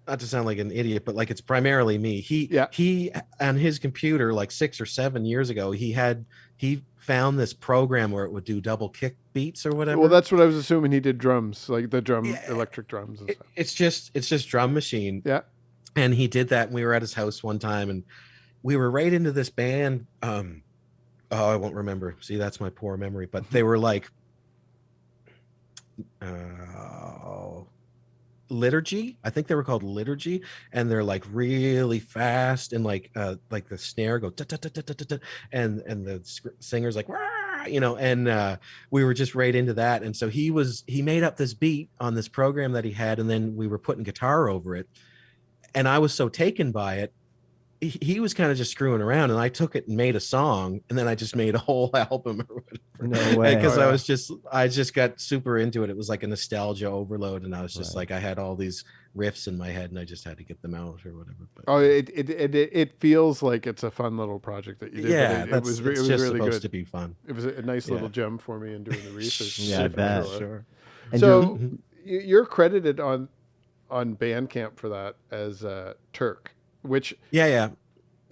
not to sound like an idiot, but like it's primarily me. He on his computer like 6 or 7 years ago, he found this program where it would do double kick beats or whatever. Well, that's what I was assuming. He did drums, like the electric drums and stuff. It's just drum machine. Yeah. And he did that, and we were at his house one time, and we were right into this band. I won't remember. See, that's my poor memory. But they were like, Liturgy. I think they were called Liturgy, and they're like really fast, and like the snare go and the singer's like, and we were just right into that. And so he made up this beat on this program that he had, and then we were putting guitar over it, and I was so taken by it. He was kind of just screwing around, and I took it and made a song, and then I just made a whole album or whatever. No way. Because I just got super into it. It was like a nostalgia overload, and I was just like, I had all these riffs in my head, and I just had to get them out or whatever. But, it feels like it's a fun little project that you did. Yeah, it was just really supposed good to be fun. It was a nice little gem for me in doing the research. Yeah, I bet. Sure. And So you're credited on Bandcamp for that as Turk, which Yeah.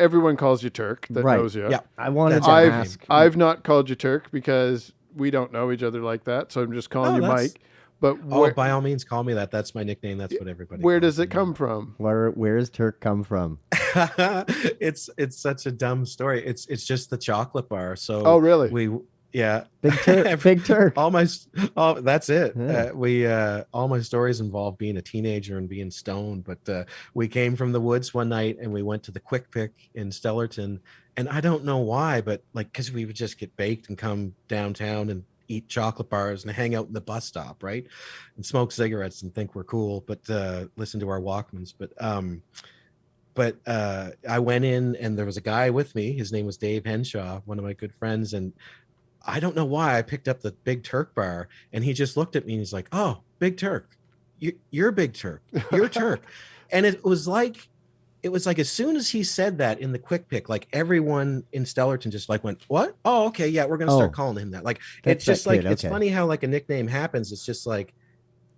everyone calls you Turk that Right. knows you. Yeah. I wanted That's to I've- ask. I've not called you Turk because we don't know each other like that, so I'm just calling you that's- Mike. But Oh, by all means, call me that. That's my nickname. That's what everybody. where calls does it me. come from? Where does Turk come from? It's such a dumb story. It's just the chocolate bar. So Oh, really? Big Turk. Big Turk. That's it. Yeah. All my stories involve being a teenager and being stoned. But we came from the woods one night, and we went to the Quick Pick in Stellarton, and I don't know why, but like because we would just get baked and come downtown and eat chocolate bars and hang out in the bus stop, right, and smoke cigarettes and think we're cool, but listen to our Walkmans. But I went in, and there was a guy with me. His name was Dave Henshaw, one of my good friends, and I don't know why I picked up the Big Turk bar, and he just looked at me and he's like, "Oh, Big Turk, you're Big Turk, you're Turk," and it was like as soon as he said that in the Quick Pick, like everyone in Stellarton just like went, "What? Oh, okay, yeah, we're gonna start calling him that." Like That's it's just that like kid, it's okay. funny how like a nickname happens. It's just like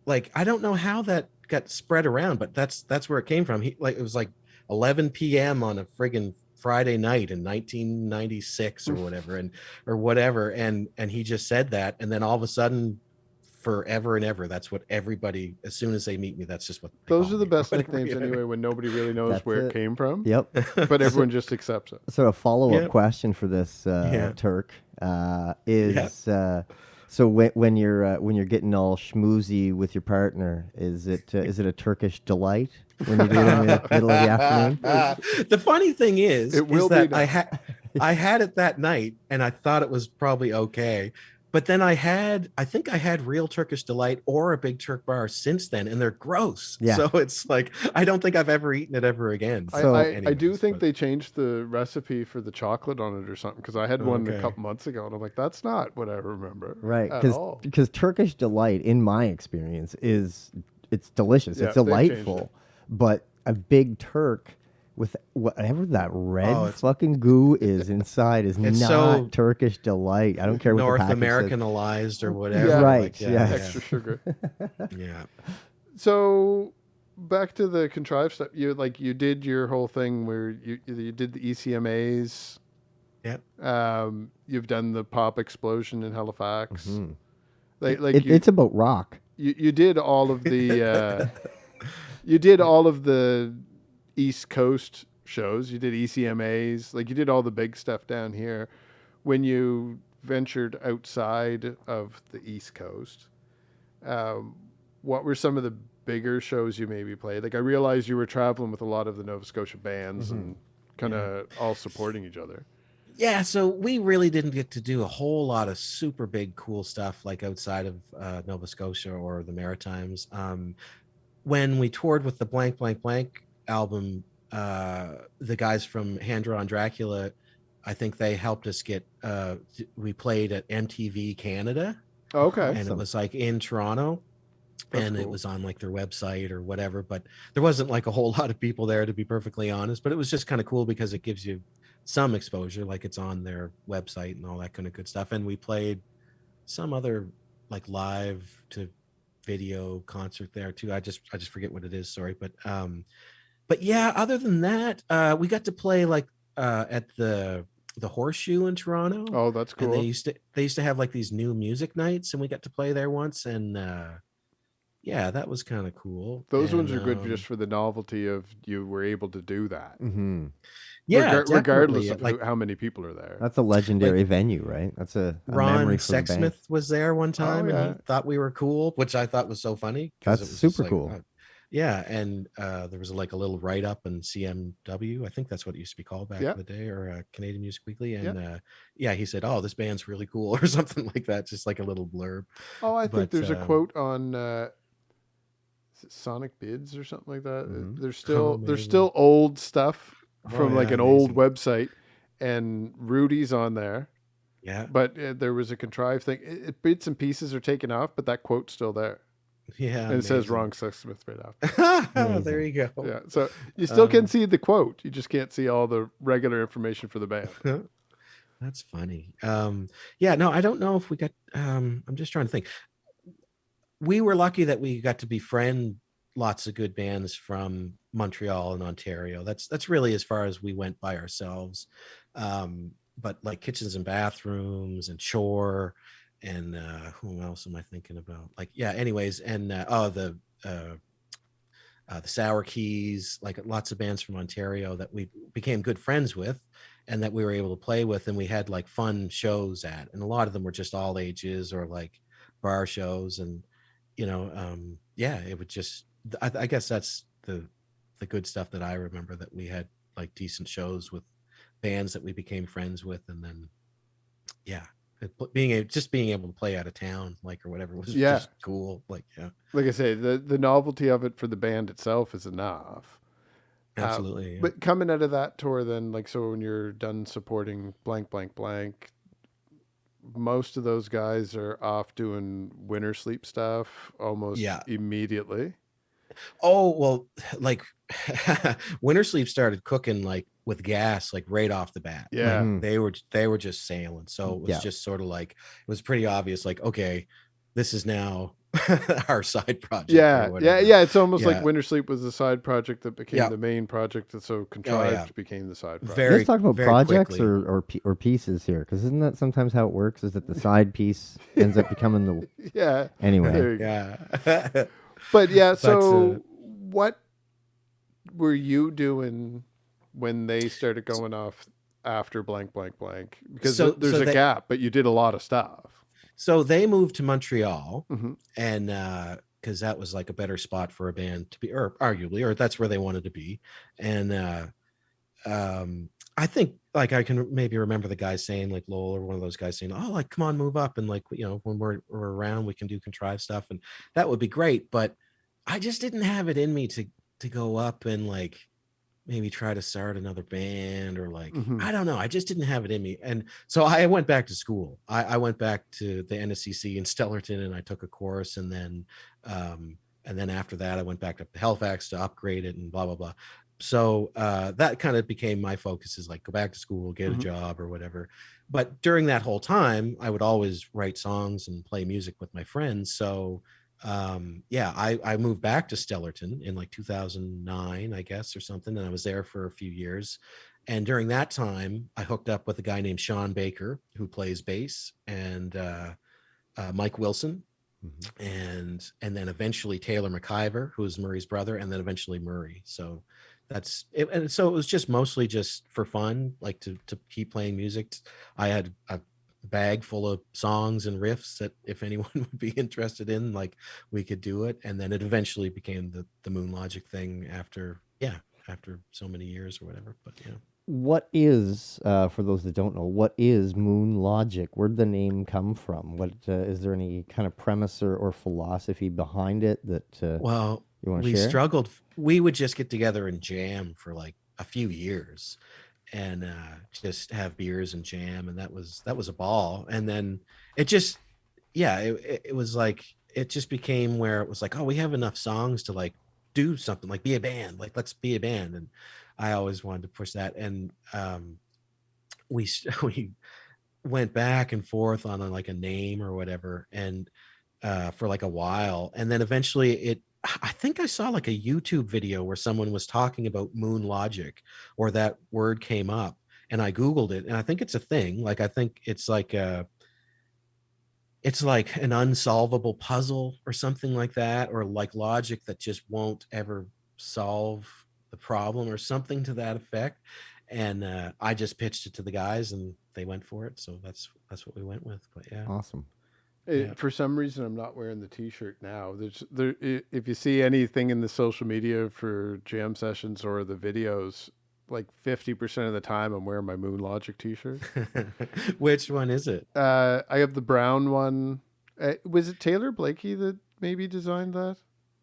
I don't know how that got spread around, but that's where it came from. He like it was like 11 p.m. on a friggin' Friday night in 1996 or whatever. And he just said that. And then all of a sudden, forever and ever, that's what everybody, as soon as they meet me, that's just what they Those call are the me or best whatever, nicknames you know? anyway, when nobody really knows That's where it it. came from, Yep. but everyone just accepts it. So a follow-up Yep. question for this Yeah. Turk Yeah. is so when you're getting all schmoozy with your partner, is it a Turkish delight when you do it in the middle of the afternoon? The funny thing is It will that be now. I had it that night and I thought it was probably okay. But then I think I had real Turkish delight or a Big Turk bar since then, and they're gross. Yeah. So it's like I don't think I've ever eaten it ever again. So- I do anyways, think but- they changed the recipe for the chocolate on it or something, because I had one a Okay. couple months ago and I'm like, that's not what I remember. Right, At all. because Turkish delight, in my experience, it's delicious. Yeah, It's they've changed delightful, it. but a Big Turk with whatever that red Oh, it's- fucking goo is inside is It's not so Turkish delight. I don't care what the North package says. Americanized or whatever. Yeah. Right, Like, yeah. Extra sugar. Yeah. So back to the contrived stuff. You did your whole thing where you did the ECMAs. Yeah. You've done the pop explosion in Halifax. Mhm. Like It's about rock. you did all of the you did all of the East Coast shows. You did ECMAs. Like you did all the big stuff down here. When you ventured outside of the East Coast, what were some of the bigger shows you maybe played? Like I realized you were traveling with a lot of the Nova Scotia bands and kind of all supporting each other. Yeah, so we really didn't get to do a whole lot of super big cool stuff like outside of Nova Scotia or the Maritimes. When we toured with the Blank Blank Blank album, the guys from Hand Drawn Dracula, I think they helped us get. We played at MTV Canada, Oh, okay. and it Awesome. was like in Toronto. That's And it cool. was on like their website or whatever, but there wasn't like a whole lot of people there, to be perfectly honest. But it was just kind of cool because it gives you some exposure, like it's on their website and all that kind of good stuff. And we played some other like live to video concert there too. I just forget what it is, sorry. But yeah, other than that, we got to play like at the Horseshoe in Toronto. Oh, that's And cool. they used to have like these new music nights, and we got to play there once. And yeah, that was kind of cool. Those ones And, are good just for the novelty of you were able to do that. Hmm. yeah, Regardless definitely. of Like how many people are there. That's a legendary venue, right? That's a memory Ron for the band. Sexsmith was there one time, yeah. and he thought we were cool, which I thought was so funny because That's it was just super like, cool. yeah, and there was like a little write up in CMW. I think that's what it used to be called back Yeah. in the day, or Canadian Music Weekly. And Yeah. yeah, he said, "Oh, this band's really cool," or something like that, just like a little blurb. Oh, I think But, there's a quote on is it Sonic Bids or something like that. Mhm. There's maybe. still old stuff Oh, from like yeah, an old amazing. website, and Rudy's on there. Yeah, But there was a contrived thing. Bits and pieces are taken off, but that quote's still there, yeah, and it says amazing. Ron Sexsmith right after. There Amazing. you go. Yeah, so you still can Um, see the quote. You just can't see all the regular information for the band. That's funny. Yeah, no, I don't know if we got. I'm just trying to think. We were lucky that we got to befriend lots of good bands from Montreal and Ontario. That's really as far as we went by ourselves. But like Kitchens and Bathrooms and Chore, and who else am I thinking about? Like, yeah, anyways, and the Sour Keys, like lots of bands from Ontario that we became good friends with and that we were able to play with, and we had like fun shows at, and a lot of them were just all ages or like bar shows. And yeah, it would just, I guess that's the good stuff that I remember, that we had like decent shows with bands that we became friends with. And then yeah, being able to play out of town, like, or whatever, was Yeah. just cool. Like, yeah, Like I say, the novelty of it for the band itself is enough. absolutely. Yeah. But coming out of that tour, then, like, so when you're done supporting blank, blank, blank, most of those guys are off doing winter sleep stuff almost Yeah. immediately. Oh, well, like Winter Sleep started cooking like with gas, like right off the bat. Yeah. Like, Mhm. they were just sailing. So it was Yeah. just sort of like, it was pretty obvious, like, okay, this is now our side project or Yeah, yeah, whatever. yeah. It's almost like Yeah. Winter Sleep was the side project that became Yeah. the main project, and so Oh yeah. Contrived became the side You project. guys Very, talk about very projects quickly. or pieces here, because isn't that sometimes how it works? Is that the side piece ends up becoming the Yeah, anyway? there you go. Yeah. But yeah, But so what were you doing when they started going off after blank blank blank? Because so there's so a that gap, but you did a lot of stuff. so they moved to Montreal, Hmm. and because that was like a better spot for a band to be, or arguably, or that's where they wanted to be. And I think like I can maybe remember the guy saying, like Lowell or one of those guys saying, "Oh, like come on, move up, and like when we're around, we can do contrived stuff, and that would be great." But I just didn't have it in me to go up and like maybe try to start another band, or like Hmm. I don't know, I just didn't have it in me. And so I went back to school. I went back to the NSCC in Stellarton, and I took a course, and then after that I went back up to Halifax to upgrade it and blah blah blah. So that kind of became my focus, is like go back to school, get a Hmm. job or whatever. But during that whole time I would always write songs and play music with my friends. So yeah, I moved back to Stellarton in like 2009, I guess, or something, and I was there for a few years. And during that time I hooked up with a guy named Sean Baker, who plays bass, and Mike Wilson, Mhm. and then eventually Taylor McIver, who is Murray's brother, and then eventually Murray. So that's it. And so it was just mostly just for fun, like to keep playing music. I had a bag full of songs and riffs that if anyone would be interested in, like we could do it. And then it eventually became the Moon Logic thing after, yeah, after so many years or whatever. But yeah. What is, for those that don't know, what is Moon Logic? Where'd the name come from? What is there any kind of premise or philosophy behind it that Well, you want to we share? struggled. We would just get together and jam for like a few years, and just have beers and jam, and that was a ball. And then it just, yeah, it was like it just became where it was like, oh, we have enough songs to like do something, like be a band, like let's be a band. And I always wanted to push that. And we we went back and forth on like a name or whatever, and for like a while. And then eventually I think I saw like a YouTube video where someone was talking about Moon Logic, or that word came up, and I Googled it, and I think it's a thing. Like I think it's like an unsolvable puzzle or something like that, or like logic that just won't ever solve the problem, or something to that effect. And I just pitched it to the guys, and they went for it. So that's what we went with. But yeah, Awesome. yeah. For some reason, I'm not wearing the T-shirt now. If you see anything in the social media for jam sessions or the videos, like 50% of the time, I'm wearing my Moon Logic T-shirt. Which one is it? I have the brown one. Was it Taylor Blakey that maybe designed that?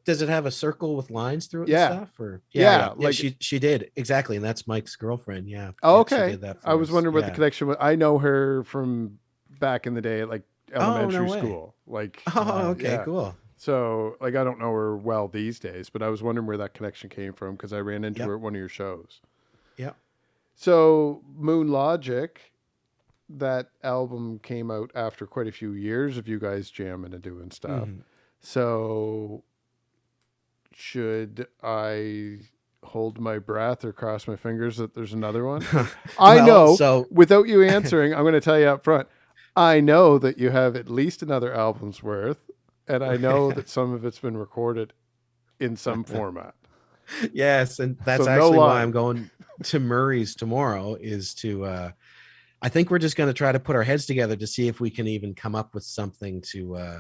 Does it have a circle with lines through it and Yeah, stuff? Or yeah, yeah. yeah, yeah. Like, She did exactly, and that's Mike's girlfriend. Yeah, oh, yeah. She okay. did that I for was us. wondering what the Yeah. connection was. I know her from back in the day, like Oh no elementary way. school. Like, Oh okay, yeah. cool. So, like, I don't know her well these days, but I was wondering where that connection came from because I ran into Yep. her at one of your shows. Yep. So, Moon Logic, that album came out after quite a few years of you guys jamming and doing stuff. Mhm. So, should I hold my breath or cross my fingers that there's another one? Because I Well, know, so without you answering, I'm going to tell you up front, I know that you have at least another album's worth, and I know that some of it's been recorded in some format. yes, and So that's no actually why I'm lying. going to Murray's tomorrow, is to I think we're just going to try to put our heads together to see if we can even come up with something to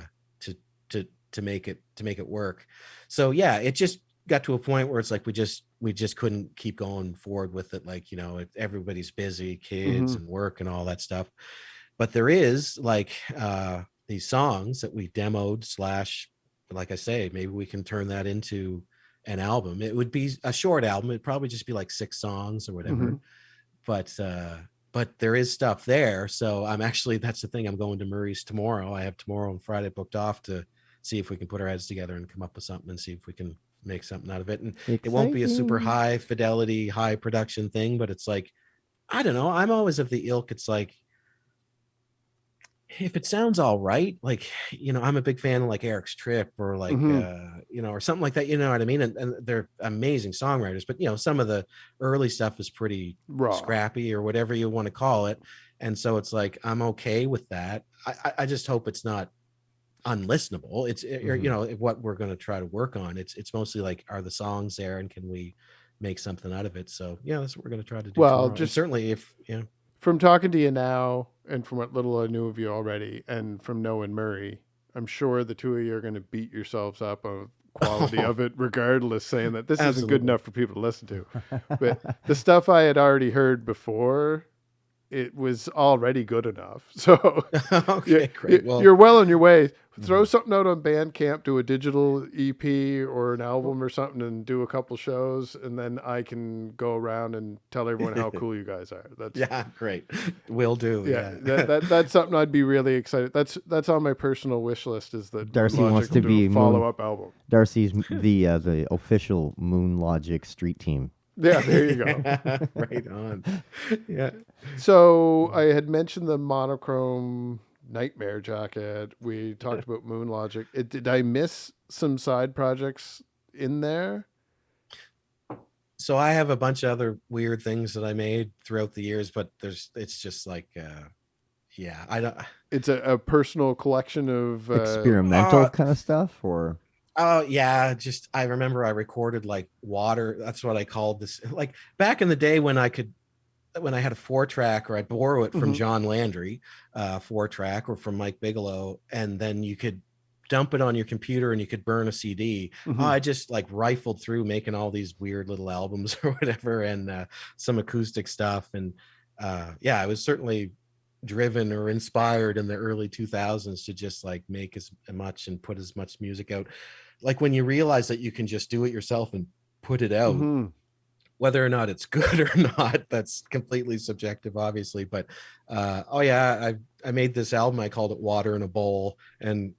to make it work. So yeah, it just got to a point where it's like we just couldn't keep going forward with it. Like everybody's busy, kids Hmm. and work and all that stuff. But there is like these songs that we demoed slash, like I say, maybe we can turn that into an album. It would be a short album. It'd probably just be like 6 songs or Hmm. whatever. But there is stuff there. So I'm actually, that's the thing, I'm going to Murray's tomorrow. I have tomorrow and Friday booked off to see if we can put our heads together and come up with something, and see if we can make something out of it. And it won't be a super Exciting. high fidelity, high production thing, but it's like, I don't know, I'm always of the ilk, it's like if it sounds all right, like, I'm a big fan of like Eric's Trip or like, Hmm. or something like that, you know what I mean? And they're amazing songwriters, but some of the early stuff is pretty Raw. scrappy or whatever you want to call it. And so it's like, I'm okay with that. I just hope it's not unlistenable. It's, what we're going to try to work on. It's mostly like, are the songs there and can we make something out of it? So yeah, that's what we're going to try to do Well, tomorrow. And just certainly if, from talking to you now and from what little I knew of you already and from knowing Murray, I'm sure the two of you are going to beat yourselves up on quality of it regardless, saying that this isn't good absolutely. enough for people to listen to. But the stuff I had already heard before, it was already good enough. So Okay, great. Well, you're well on your way. Throw Mhm. something out on Bandcamp, do a digital EP or an album or something, and do a couple shows, and then I can go around and tell everyone how cool you guys are. That's yeah, great. Will do. yeah, Yeah. that's something I'd be really excited. That's on my personal wish list. Is that Moon Darcy wants Logic will to do a be follow up album? Darcy's the official Moon Logic street team. Yeah, there you go. Yeah, right on. Yeah. So I had mentioned the monochrome nightmare jacket. We talked about Moon Logic. Did I miss some side projects in there? So I have a bunch of other weird things that I made throughout the years, but it's just like, yeah, I don't. It's a personal collection of. Experimental Uh, kind of stuff, or oh yeah, just I remember I recorded like water. That's what I called this. Like back in the day when I had a 4-track or I'd borrow it from Mhm, John Landry, 4-track or from Mike Bigelow, and then you could dump it on your computer and you could burn a CD. mhm, I just like rifled through making all these weird little albums or whatever, and some acoustic stuff. And yeah, I was certainly driven or inspired in the early 2000s to just like make as much and put as much music out. Like when you realize that you can just do it yourself and put it out, mhm. whether or not it's good or not, that's completely subjective, obviously. But oh yeah, I made this album. I called it Water in a Bowl, and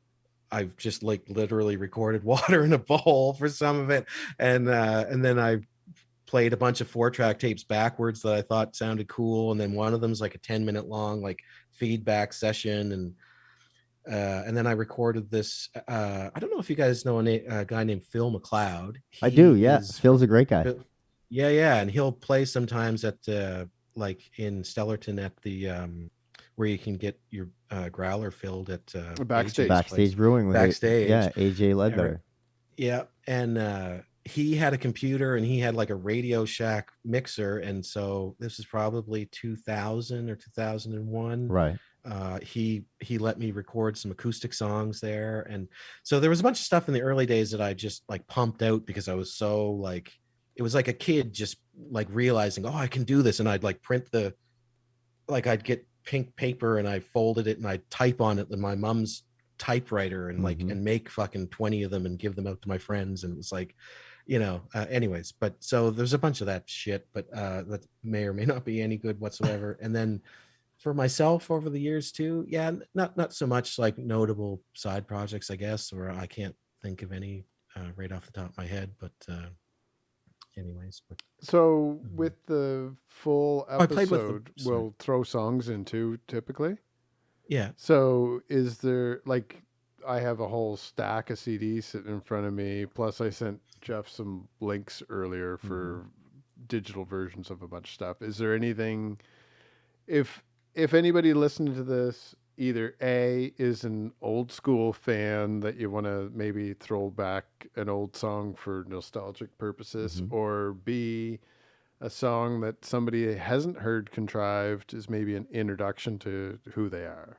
I've just like literally recorded water in a bowl for some of it, and then I played a bunch of 4-track tapes backwards that I thought sounded cool, and then one of them's like a 10-minute long like feedback session, and then I recorded this. I don't know if you guys know a guy named Phil McLeod. I do. He Yeah, is Phil's a great guy. yeah, yeah, and he'll play sometimes at like in Stellarton at the where you can get your growler filled at Backstage. AJ's Backstage place brewing with backstage. AJ Yeah, right. Ledbetter. Yeah, and he had a computer and he had like a Radio Shack mixer, and so this is probably 2000 or 2001. Right. He let me record some acoustic songs there, and so there was a bunch of stuff in the early days that I just like pumped out because I was so like, it was like a kid just like realizing, oh, I can do this, and I'd like print like I'd get pink paper and I folded it and I'd type on it in my mom's typewriter and like Hmm. and make fucking 20 of them and give them out to my friends, and it was like, anyways. But so there's a bunch of that shit, but that may or may not be any good whatsoever. And then for myself over the years too, yeah, not so much like notable side projects, I guess, or I can't think of any right off the top of my head, but anyways. But So um, with the full I played with them. episode, Sorry. we'll throw songs into typically. Yeah. So is there like I have a whole stack of CDs sitting in front of me. Plus, I sent Jeff some links earlier Hmm. for digital versions of a bunch of stuff. Is there anything if anybody listening to this either A is an old school fan that you want to maybe throw back an old song for nostalgic purposes, Hmm. or B a song that somebody hasn't heard contrived is maybe an introduction to who they are.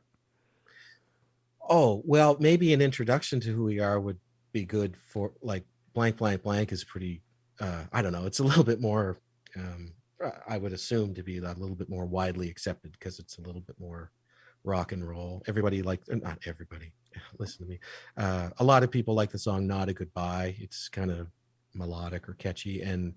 Oh, well, maybe an introduction to who we are would be good for like blank, blank, blank is pretty, I don't know. It's a little bit more, I would assume to be a little bit more widely accepted because it's a little bit more rock and roll. Everybody like, not everybody, listen to me. A lot of people like the song Not a Goodbye. It's kind of melodic or catchy. And,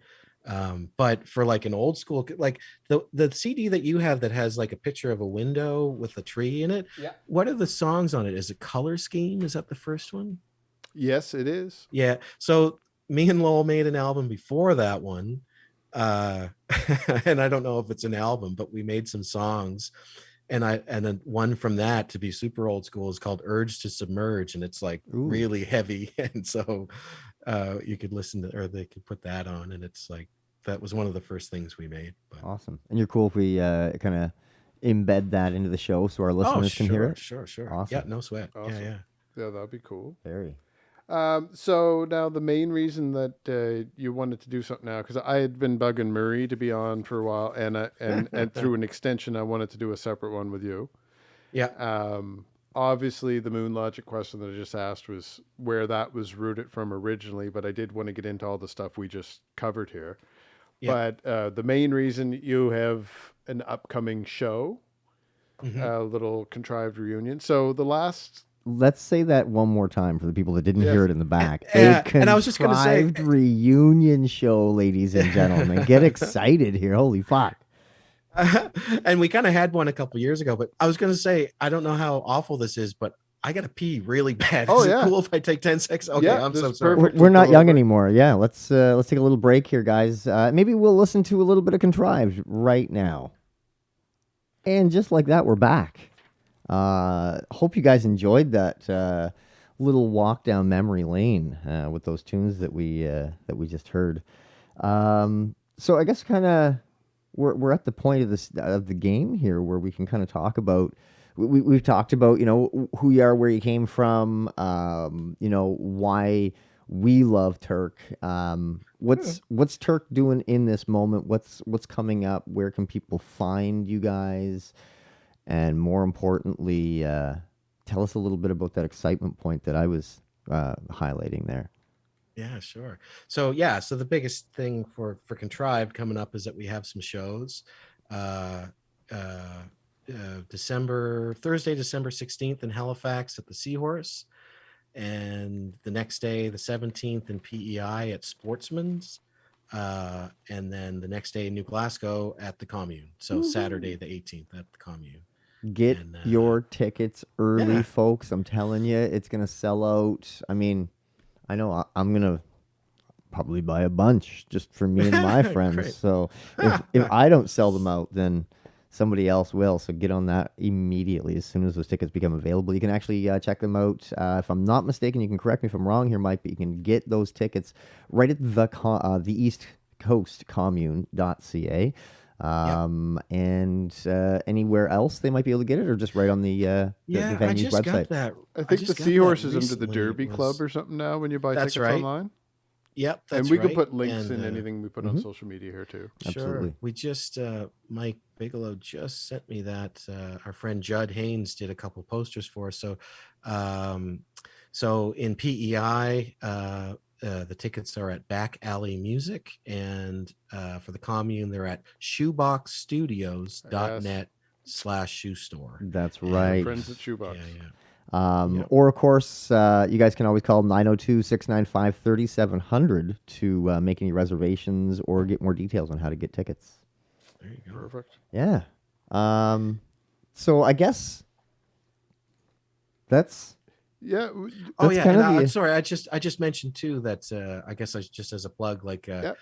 but for like an old school, like the CD that you have that has like a picture of a window with a tree in it, Yeah. what are the songs on it? Is it Color Scheme? Is that the first one? Yes, it is. Yeah. So me and Lowell made an album before that one. Uh and I don't know if it's an album, but we made some songs. and then one from that, to be super old school, is called Urge to Submerge, and it's like Ooh, really heavy. And so you could listen to, or they could put that on, and it's like that was one of the first things we made. But awesome. And you're cool if we kind of embed that into the show so our oh, listeners can hear sure, it? sure, sure. Yeah, Awesome. no sweat. Yeah, Awesome. yeah. Yeah, that'd be cool. Very. So now the main reason that you wanted to do something now, because I had been bugging Murray to be on for a while, and through an extension, I wanted to do a separate one with you. Yeah. Obviously, the moon logic question that I just asked was where that was rooted from originally, but I did want to get into all the stuff we just covered here. Yeah. But the main reason you have an upcoming show, Hmm. a little contrived reunion. So the last, Let's say that one more time for the people that didn't yes, hear it in the back. A And I was just gonna say, contrived reunion show, ladies and gentlemen. Get excited here. Holy fuck. and we kind of had one a couple years ago, but I was gonna say, I don't know how awful this is, but I gotta pee really bad. Oh, Is it yeah. cool if I take 10 seconds? Okay, Yeah, I'm this so is sorry. perfect. We're not Just a young little bit. anymore. Yeah, let's take a little break here, guys. Maybe we'll listen to a little bit of Contrived right now. And just like that, we're back. Hope you guys enjoyed that little walk down memory lane with those tunes that we just heard. So I guess kind of we're at the point of this of the game here where we can kind of talk about. We've talked about who you are, where you came from, why we love Turk. What's Turk doing in this moment? What's coming up? Where can people find you guys? And more importantly, tell us a little bit about that excitement point that I was highlighting there. Yeah, sure. So yeah, so the biggest thing for Contrived coming up is that we have some shows. Uh, uh, Thursday, December 16th in Halifax at the Seahorse, and the next day, the 17th in PEI at Sportsman's, and then the next day in New Glasgow at the Commune. So Saturday the 18th at the Commune. Get And your tickets early, yeah, folks. I'm telling you, it's gonna sell out. I mean, I know I'm gonna probably buy a bunch just for me and my friends. great. So if I don't sell them out, then somebody else will. So get on that immediately as soon as those tickets become available. You can actually check them out. If I'm not mistaken, you can correct me if I'm wrong here, Mike, but you can get those tickets right at the East Coast Commune.ca. Yep. And anywhere else they might be able to get it, or just right on the Yeah, I venue's just got website. that. I I think the just got that Seahorse is under the recently. It Derby Club was or something now when you buy That's tickets right. online. Yep, And that's we right. could put links And in anything we put on social media here too. sure, Absolutely. we just Mike Bigelow just sent me that. Our friend Judd Haynes did a couple posters for us. Um, so in PEI, the tickets are at Back Alley Music, and for the Commune, they're at shoeboxstudios.net/shoe store. That's Our right. friends at Shoebox. Yeah, yeah. Yep. Or, of course, you guys can always call 902 695 3700 to make any reservations or get more details on how to get tickets. There you go. Perfect. Yeah. So I guess that's Yeah. Oh That's yeah, kind and of the sorry, I just mentioned too that I guess just as a plug, like Yeah.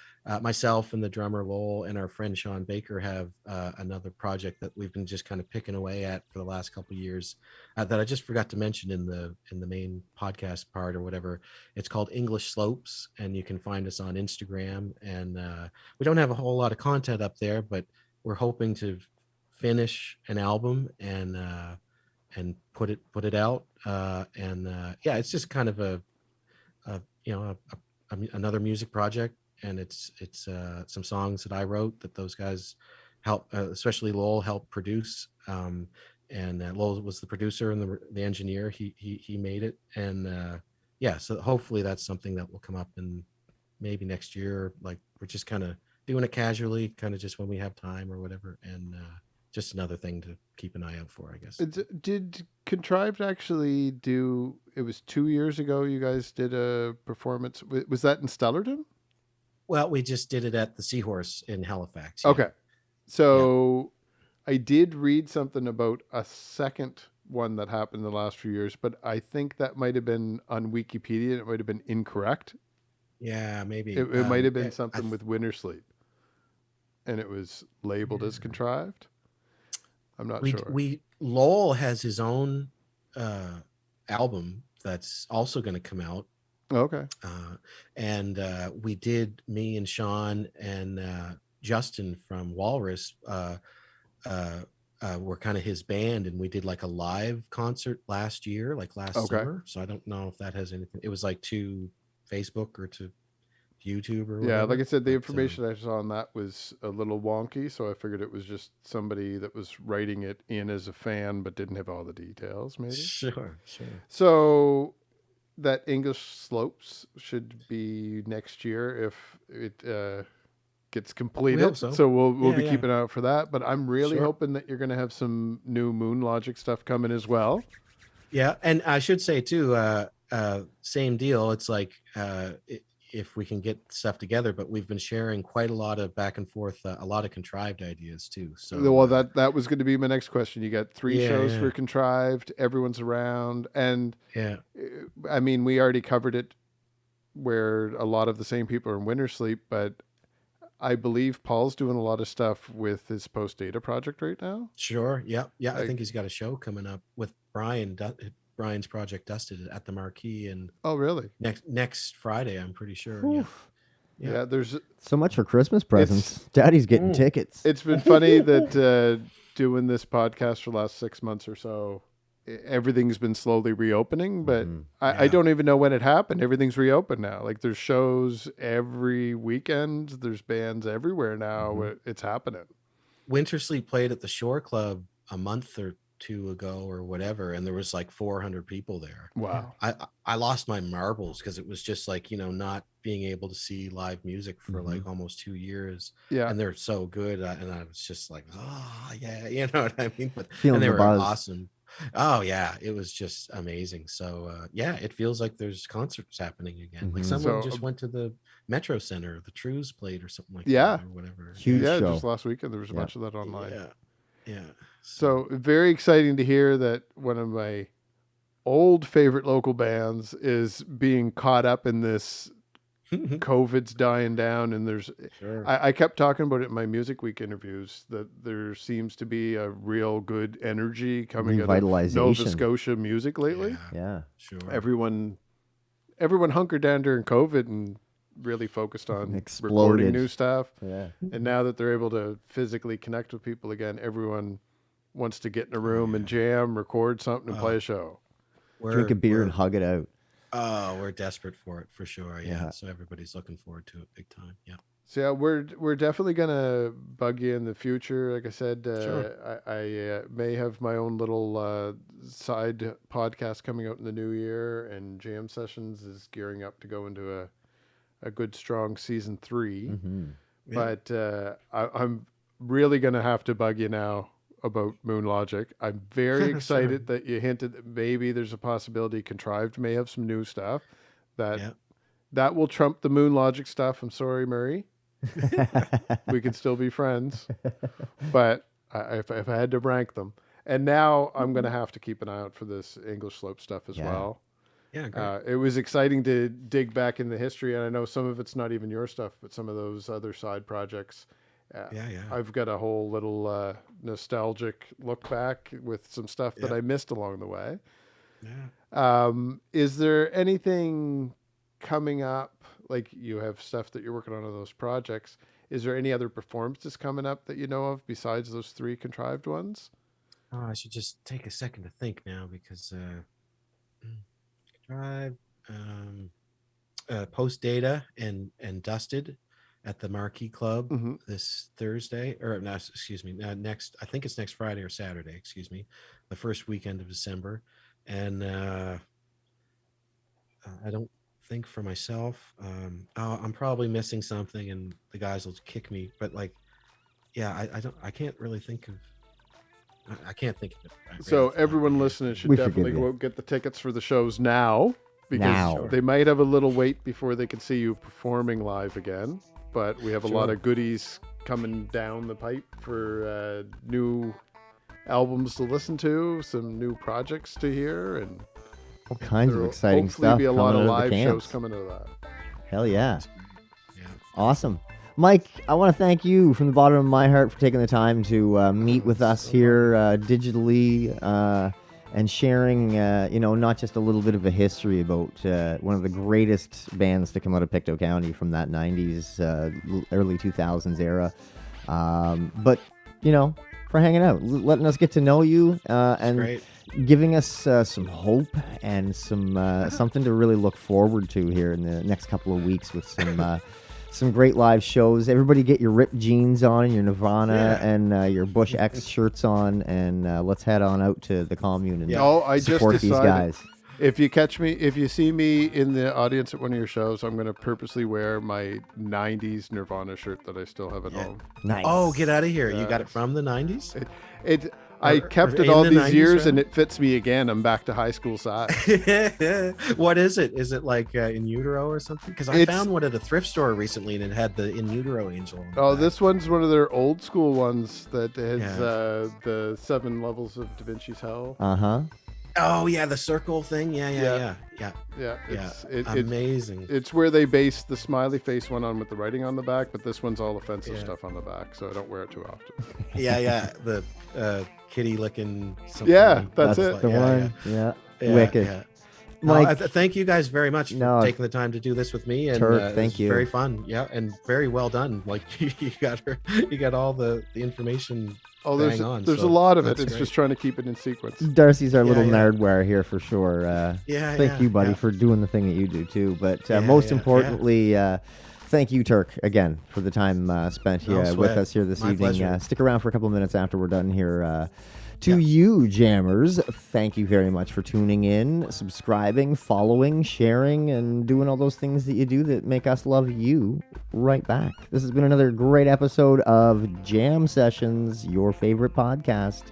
myself and the drummer Lowell and our friend Sean Baker have another project that we've been just kind of picking away at for the last couple of years that I just forgot to mention in the main podcast part or whatever. It's called English Slopes, and you can find us on Instagram. And we don't have a whole lot of content up there, but we're hoping to finish an album and put it out. Yeah, it's just kind of another music project, and it's some songs that I wrote that those guys help, especially Lowell, helped produce. And Lowell was the producer and the engineer. He made it, and yeah, so hopefully that's something that will come up in maybe next year. Like, we're just kind of doing it casually, kind of just when we have time or whatever, and just another thing to keep an eye out for, I guess. Did Contrived actually do? It was 2 years ago. You guys did a performance. Was that in Stellarton? Well, we just did it at the Seahorse in Halifax. Yeah. Okay. So I did read something about a second one that happened in the last few years, but I think that might have been on Wikipedia. It might have been incorrect. Yeah, maybe. It might have been something with Winter Sleep, and it was labeled as Contrived. I'm not we sure. we Lowell has his own album that's also going to come out. Okay. And we did, me and Sean and Justin from Walrus were kind of his band, and we did like a live concert last year, like last Okay. summer. So I don't know if that has anything. It was like to Facebook or to YouTube or Yeah, like I whatever. said, the But information I saw on that was a little wonky, so I figured it was just somebody that was writing it in as a fan but didn't have all the details, maybe. sure. So that English Slopes should be next year if it gets completed. We hope so. We'll Yeah, be yeah. keeping an eye out for that. But I'm really Sure. hoping that you're going to have some new Moon Logic stuff coming as well. Yeah, and I should say too, same deal. It's like if we can get stuff together, but we've been sharing quite a lot of back and forth, a lot of contrived ideas too. So Well, that was going to be my next question. You got 3 shows for yeah, Contrived. Everyone's around, and yeah. I mean, we already covered it where a lot of the same people are in Winter Sleep, but I believe Paul's doing a lot of stuff with his Post Data project right now. Sure. Yeah. I Like, think he's got a show coming up with Brian. Brian's project Dusted at the Marquee, and oh, really? next Friday, I'm pretty sure. Whew. Yeah, there's So much for Christmas presents. Daddy's getting tickets. it's been funny that doing this podcast for the last 6 months or so, everything's been slowly reopening, but I don't even know when it happened. Everything's reopened now. Like there's shows every weekend. There's bands everywhere now. It's happening. Winter Sleep played at the Shore Club a month or two ago or whatever, and there was like 400 people there. Wow. I lost my marbles because it was just like, not being able to see live music for like almost 2 years. Yeah. And they're so good, and I was just like, oh yeah, you know what I mean? But Feeling and they the were buzz. awesome. Oh yeah, it was just amazing. So yeah, it feels like there's concerts happening again. Like someone just went to the Metro Center, the Trues played or something like that or whatever. Huge show. Just last weekend there was a bunch of that online. Yeah. So very exciting to hear that one of my old favorite local bands is being caught up in this. COVID's dying down, and there's I kept talking about it in my Music Week interviews that there seems to be a real good energy coming out of Nova Scotia music lately. Yeah, sure. Everyone hunkered down during COVID and really focused on recording new stuff. Yeah. And now that they're able to physically connect with people again, everyone wants to get in a room and jam, record something, and play a show. Drink a beer and hug it out. Oh, we're desperate for it for sure. Yeah. So everybody's looking forward to it big time. Yeah. So yeah, we're definitely gonna bug you in the future. Like I said, I may have my own little side podcast coming out in the new year, and Jam Sessions is gearing up to go into a good strong season 3. But I'm really gonna have to bug you now about Moon Logic. I'm very excited that you hinted that maybe there's a possibility Contrived may have some new stuff that will trump the Moon Logic stuff. I'm sorry, Murray. We can still be friends, but if I had to rank them, and now I'm going to have to keep an eye out for this English Slope stuff as well. Yeah, great. It was exciting to dig back in the history, and I know some of it's not even your stuff, but some of those other side projects. I've got a whole little nostalgic look back with some stuff that I missed along the way. Is there anything coming up? Like you have stuff that you're working on those projects. Is there any other performances coming up that you know of besides those 3 Contrived ones? Oh, I should just take a second to think now because Contrived, Post Data and Dusted at the Marquee Club this Thursday, or no, excuse me, next, I think it's next Friday or Saturday, excuse me, the first weekend of December. And I don't think for myself, I'm probably missing something and the guys will kick me, but like, yeah, I can't really think of, I can't think of it. So everyone listening should definitely go get the tickets for the shows now, because they might have a little wait before they can see you performing live again. But we have a lot of goodies coming down the pipe for new albums to listen to, some new projects to hear, and all kinds of exciting stuff. Hopefully be a lot of live shows coming to that. Hell yeah. Awesome. Mike, I want to thank you from the bottom of my heart for taking the time to meet with us here digitally and sharing, not just a little bit of a history about one of the greatest bands to come out of Pictou County from that 90s, early 2000s era. But, for hanging out, letting us get to know you and great. giving us some hope and some something to really look forward to here in the next couple of weeks with some great live shows. Everybody get your ripped jeans on, your Nirvana and your Bush X shirts on, and let's head on out to the commune and I support just these decided, guys. if you see me in the audience at one of your shows, I'm going to purposely wear my 90s Nirvana shirt that I still have at home. Nice. Oh, get out of here! You Yeah. got it from the 90s? I Or kept it in all the these 90s, years, rather? and it fits me again. I'm back to high school size. What is it? Is it like in utero or something? Because I It's- found one at a thrift store recently, and it had the in utero angel. on the Oh, back. this one's one of their old school ones that has Yeah. the 7 levels of Da Vinci's Hell. Uh-huh. Oh yeah, the circle thing. Yeah. Yeah, it's Amazing. it's where they based the smiley face one on with the writing on the back, but this one's all offensive Yeah. stuff on the back, so I don't wear it too often. yeah. The kitty licking. Something. Yeah, that's it. The Yeah, one. Yeah. yeah, Wicked. yeah. Mike, Thank you guys very much for No. taking the time to do this with me. And Turk, it thank was you. Very fun. Yeah, and very well done. Like you got all the information. Oh, Bang on, there's so a lot of it. that's It's great. just trying to keep it in sequence. Darcy's our Yeah, little yeah. nerdware here for sure. Thank you, buddy, yeah. for doing the thing that you do too. But Yeah, most yeah, importantly, thank you, Turk, again for the time spent No here with sweat. us here this My evening. pleasure. Stick around for a couple of minutes after we're done here. To you, jammers, thank you very much for tuning in, subscribing, following, sharing, and doing all those things that you do that make us love you right back. This has been another great episode of Jam Sessions, your favorite podcast.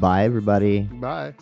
Bye, everybody. Bye.